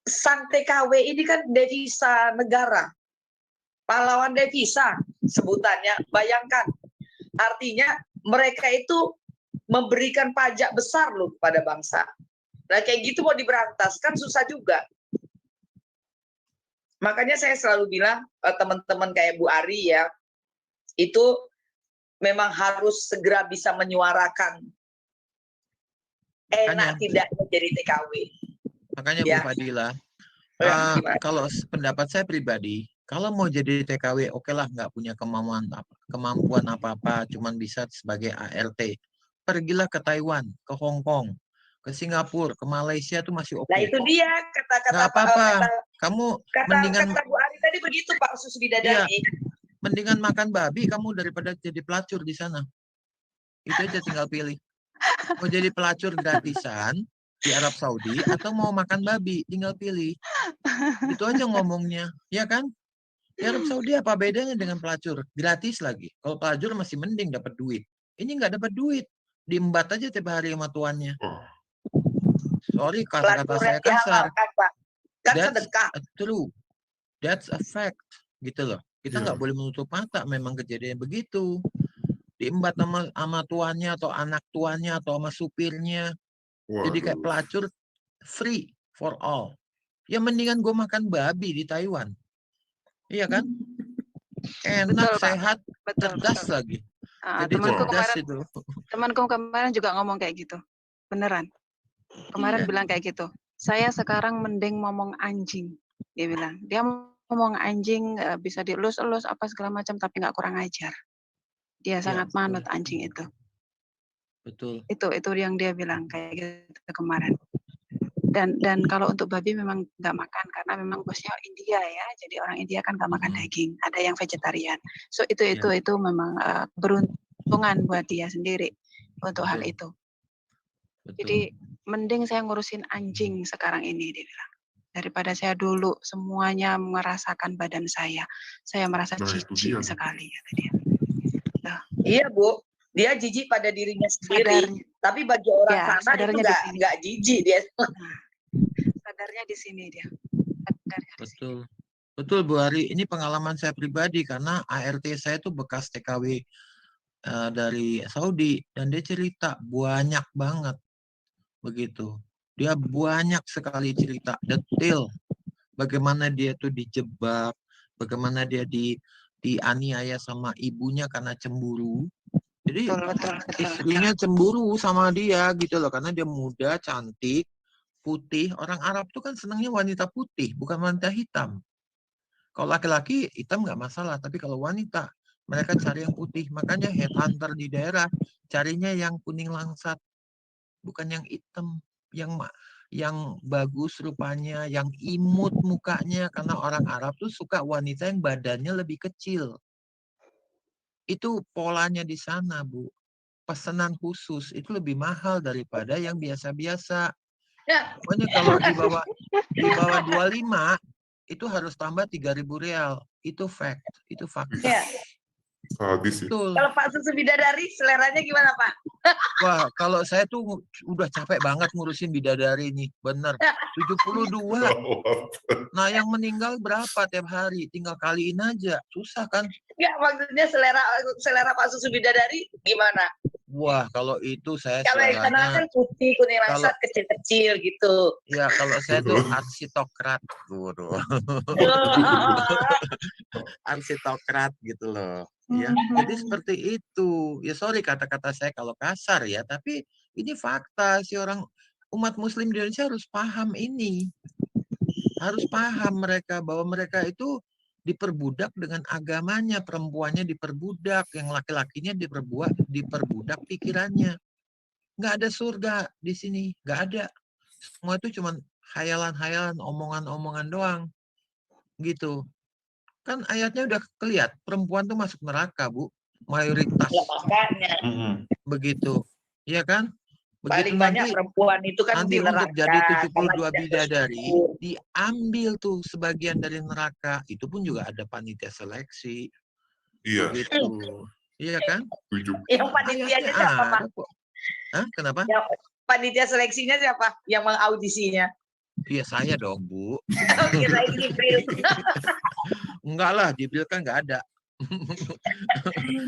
sang TKW ini kan devisa negara, pahlawan devisa sebutannya. Bayangkan, artinya mereka itu memberikan pajak besar loh kepada bangsa. Nah kayak gitu mau diberantas kan susah juga. Makanya saya selalu bilang teman-teman kayak Bu Ari ya, itu memang harus segera bisa menyuarakan enak tidak menjadi TKW. Makanya ya. Bu Fadilah, kalau pendapat saya pribadi, kalau mau jadi TKW, oke lah, nggak punya kemampuan apa-apa, cuman bisa sebagai ART. Pergilah ke Taiwan, ke Hong Kong, ke Singapura, ke Malaysia tuh masih oke. Nah itu dia kata-kata nggak apa-apa. Kamu mendingan kata Bu Ari tadi begitu Pak Susu Bidadari. Iya, mendingan makan babi kamu daripada jadi pelacur di sana. Itu aja tinggal pilih. Mau jadi pelacur gratisan di Arab Saudi atau mau makan babi, tinggal pilih. Itu aja ngomongnya, ya kan? Di Arab Saudi apa bedanya dengan pelacur? Gratis lagi. Kalau pelacur masih mending dapat duit. Ini nggak dapat duit. Diembat aja tiap hari sama tuannya. Sorry, kata-kata saya kasar. That's true. That's a fact. Gitu loh. Kita nggak boleh menutup mata. Memang kejadian begitu. Diembat sama tuannya atau anak tuannya atau sama supirnya. Jadi kayak pelacur free for all. Ya mendingan gue makan babi di Taiwan. Iya kan? Enak, betul, sehat, cerdas lagi. Jadi temanku kemarin juga ngomong kayak gitu. Beneran. Kemarin bilang kayak gitu. Saya sekarang mending ngomong anjing. Dia bilang. Dia ngomong anjing bisa dielus-elus apa segala macam tapi nggak kurang ajar. Dia sangat manut anjing itu. Betul. Itu yang dia bilang kayak gitu kemarin. Dan kalau untuk babi memang nggak makan karena memang bosnya India ya. Jadi orang India kan nggak makan daging. Ada yang vegetarian. So itu memang beruntungan buat dia sendiri untuk hal itu. Betul. Jadi mending saya ngurusin anjing sekarang ini dia bilang. Daripada saya dulu semuanya merasakan badan saya. Saya merasa jijik sekali kata dia. Iya Bu. Dia jijik pada dirinya sendiri, Sadarnya. tapi bagi orang Ya, sana itu sadarnya di sini. nggak jijik dia. Sadarnya di sini dia. Sadarnya di sini. Betul. Betul Bu Ari, ini pengalaman saya pribadi karena ART saya itu bekas TKW dari Saudi dan dia cerita banyak banget begitu. Dia banyak sekali cerita detail bagaimana dia tuh dijebak, bagaimana dia dianiaya sama ibunya karena cemburu. Jadi Betul. istrinya cemburu sama dia gitu loh karena dia muda, cantik, putih. Orang Arab tuh kan senangnya wanita putih, bukan wanita hitam. Kalau laki-laki hitam nggak masalah, tapi kalau wanita mereka cari yang putih. Makanya headhunter di daerah carinya yang kuning langsat, bukan yang hitam, yang bagus rupanya, yang imut mukanya. Karena orang Arab tuh suka wanita yang badannya lebih kecil. Itu polanya di sana, Bu. Pesanan khusus itu lebih mahal daripada yang biasa-biasa. Pokoknya kalau di bawah 25 itu harus tambah 3.000 real. Itu fact, itu fakta. Ya. Sadis ya. Betul. Kalau Pak Susu Bidadari seleranya gimana Pak? Wah, kalau saya tuh udah capek banget ngurusin bidadari nih, bener. 72. Nah, yang meninggal berapa tiap hari? Tinggal kaliin aja. Susah kan? Enggak, maksudnya selera Pak Susu Bidadari gimana? Wah, kalau itu saya Kalau yang sana seleranya, kan putih, kuning langsat, kecil-kecil gitu. ya kalau saya tuh arsitokrat. Waduh. Arsitokrat gitu loh. Ya, jadi seperti itu. Ya sorry kata-kata saya kalau kasar ya, tapi ini fakta. Si orang umat Muslim di Indonesia harus paham ini. Harus paham mereka bahwa mereka itu diperbudak dengan agamanya, perempuannya diperbudak, yang laki-lakinya diperbudak pikirannya. Nggak ada surga di sini, nggak ada. Semua itu cuma hayalan-hayalan, omongan-omongan doang. Gitu. Kan ayatnya udah kelihatan, perempuan tuh masuk neraka, Bu. Mayoritas. Ya, makanya. Begitu. Iya kan? Begitu Paling banyak perempuan itu kan nanti di neraka. untuk jadi 72 karena tidak bidadari, bersyukur. diambil tuh sebagian dari neraka. Itu pun juga ada panitia seleksi. Iya, Begitu. Iya kan? setuju. Yang panitianya Ayatnya siapa Pak? ada kok. Hah? Kenapa? Yang panitia seleksinya siapa? Yang mengaudisinya? Iya saya dong, Bu. Kirain Jibril. Enggak lah, Jibril kan nggak ada.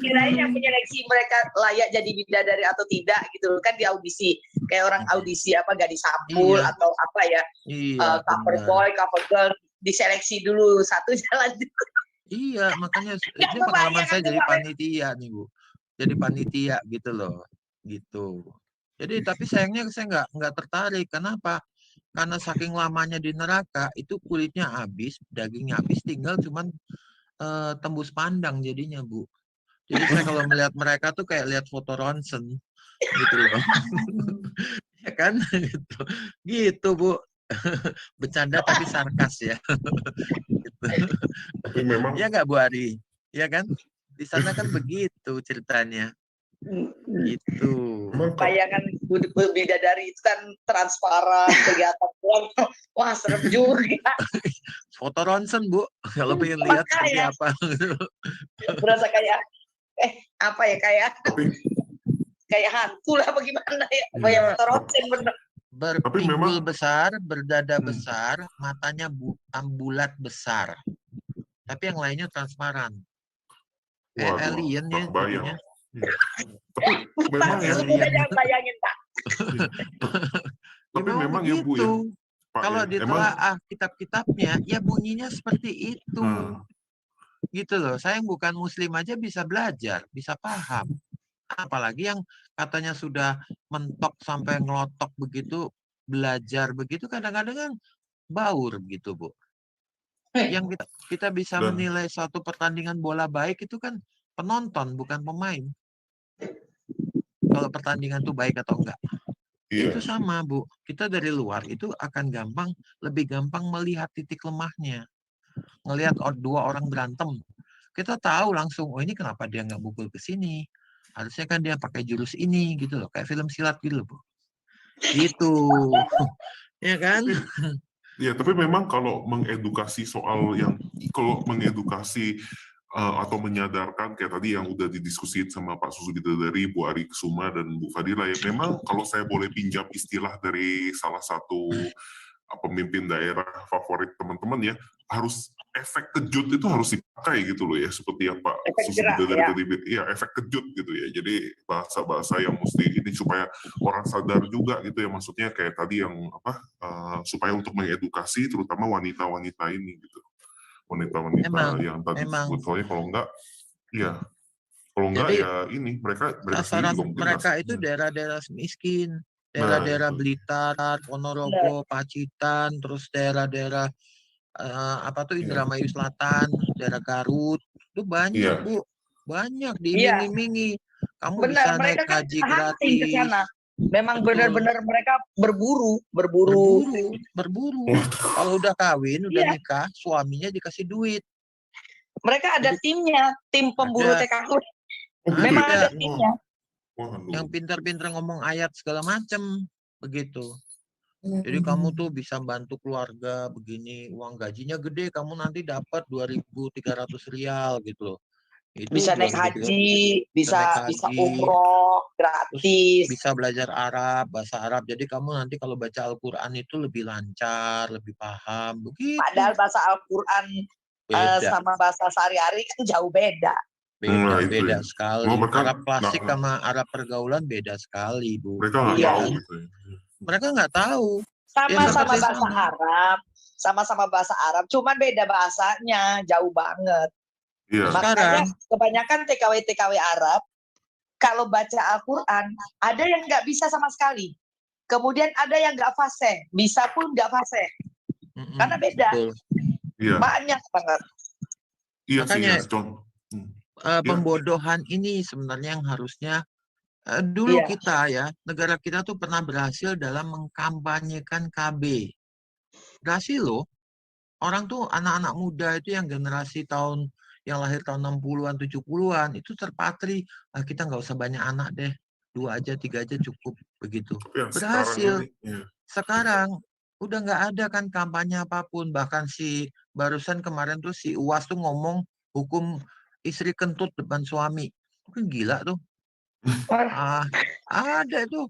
Kirain yang menyeleksi mereka layak jadi bidadari atau tidak gitu kan diaudisi. Kayak orang audisi apa gadis sampul Iya. atau apa ya. Iya, Cover benar. boy, cover girl diseleksi dulu satu jalan. Iya, makanya Nggak ini pengalaman kebayang saya aku jadi sampai panitia nih, Bu. Jadi panitia gitu loh. Gitu. Jadi tapi sayangnya saya nggak tertarik. Kenapa? Karena saking lamanya di neraka, itu kulitnya habis, dagingnya habis, tinggal cuman tembus pandang jadinya, Bu. Jadi saya kalau melihat mereka tuh kayak lihat foto ronsen gitu loh. Ya kan? Gitu. Gitu, Bu. Bercanda tapi sarkas ya. Gitu. Tapi memang Ya nggak Bu Ari? Ya kan? Di sana kan begitu ceritanya. Gitu. memang bayangan bidadari itu kan transparan kelihatan. Wah serem juga. Foto ronsen, Bu. Kalau pengen lihat seperti Makanya. apa. Berasa kayak apa ya tapi kayak hantu lah bagaimana ya. Iya. Bayang terosen bener. Berpinggul memang- besar, berdada besar, matanya bulat besar. Tapi yang lainnya transparan. waduh, Alien ya tak bayang. jadinya. Tapi memang ya, Sudah jangan bayangin Pak. tapi Ya, memang ya Bu ya, begitu. Pak Kalau ya, emang ditelaah kitab-kitabnya, ya bunyinya seperti itu. Gitu loh. Saya yang bukan muslim aja bisa belajar, bisa paham. Apalagi yang katanya sudah mentok sampai ngelotok begitu, belajar begitu, kadang-kadang kan baur gitu, Bu. Yang kita bisa Dan- menilai suatu pertandingan bola baik itu kan penonton, bukan pemain. Kalau pertandingan itu baik atau enggak. iya, Itu sama, Bu. Kita dari luar itu akan lebih gampang melihat titik lemahnya. Ngelihat dua orang berantem. Kita tahu langsung, oh ini kenapa dia nggak mukul ke sini. Harusnya kan dia pakai jurus ini gitu loh. Kayak film silat gitu loh, Bu. Gitu. Ya kan? ya. Tapi memang kalau mengedukasi atau menyadarkan kayak tadi yang udah didiskusiin sama Pak Susu Bidadari, Bu Ari Kusuma, dan Bu Fadila, ya memang kalau saya boleh pinjam istilah dari salah satu pemimpin daerah favorit teman-teman ya, harus efek kejut itu harus dipakai gitu loh ya, seperti yang Pak Efek Susu jerak, Bidadari ya. tadi, ya efek kejut gitu ya. Jadi bahasa-bahasa yang mesti ini supaya orang sadar juga gitu ya, maksudnya kayak tadi yang supaya untuk mengedukasi terutama wanita-wanita ini gitu. Wanita-wanita yang tadi disebut, soalnya kalau enggak, ya kalau enggak Jadi, ya ini mereka sendiri sasaran juga mungkin mereka itu daerah-daerah miskin, Nah, daerah-daerah itu. Blitar, Ponorogo, Pacitan, terus daerah-daerah Iya. Indramayu Selatan, daerah Garut, itu banyak Iya. Bu, banyak Iya. diiming-imingi. Kamu Benar, bisa naik mereka kan haji hunting ke gratis. sana. Memang Betul. benar-benar mereka berburu. Berburu. Kalau udah kawin, udah Iya. nikah, suaminya dikasih duit. Mereka ada Jadi- timnya, tim pemburu Ada. TKW. Oh, gitu Memang ya? ada timnya. Waduh. Yang pintar-pintar ngomong ayat segala macam, begitu. Jadi kamu tuh bisa bantu keluarga begini, uang gajinya gede, kamu nanti dapat 2.300 rial gitu loh. Itu Bisa naik 2.300 haji, bisa naik haji, umroh gratis. bisa belajar Arab, bahasa Arab. Jadi kamu nanti kalau baca Al-Quran itu lebih lancar, lebih paham, begitu. Padahal bahasa Al-Quran Beda. sama bahasa sehari-hari kan jauh beda. Nah, itu Beda ya. sekali. Oh, mereka Arab klasik nggak- sama Arab pergaulan beda sekali, Bu. Mereka nggak Iya. tahu gitu ya. Mereka nggak tahu. Sama-sama seperti bahasa sama. Arab, sama-sama bahasa Arab, cuman beda bahasanya, jauh banget. Iya. Makanya Sekarang- kebanyakan TKW Arab, kalau baca Al-Quran, ada yang nggak bisa sama sekali. Kemudian ada yang nggak fasih, bisa pun nggak fasih. Karena beda. Betul. Iya. Banyak banget. Iya Makanya, sih, ya, John. Pembodohan ini sebenarnya yang harusnya dulu Iya. kita ya, negara kita tuh pernah berhasil dalam mengkampanyekan KB. Berhasil loh. Orang tuh anak-anak muda itu yang generasi yang lahir tahun 60-an, 70-an, itu terpatri. Kita nggak usah banyak anak deh. 2 aja, 3 aja cukup. Begitu. Tapi yang Berhasil. sekarang ini, Udah nggak ada kan kampanye apapun. Bahkan barusan kemarin tuh si UAS tuh ngomong hukum istri kentut depan suami. Kan gila tuh. Ada itu.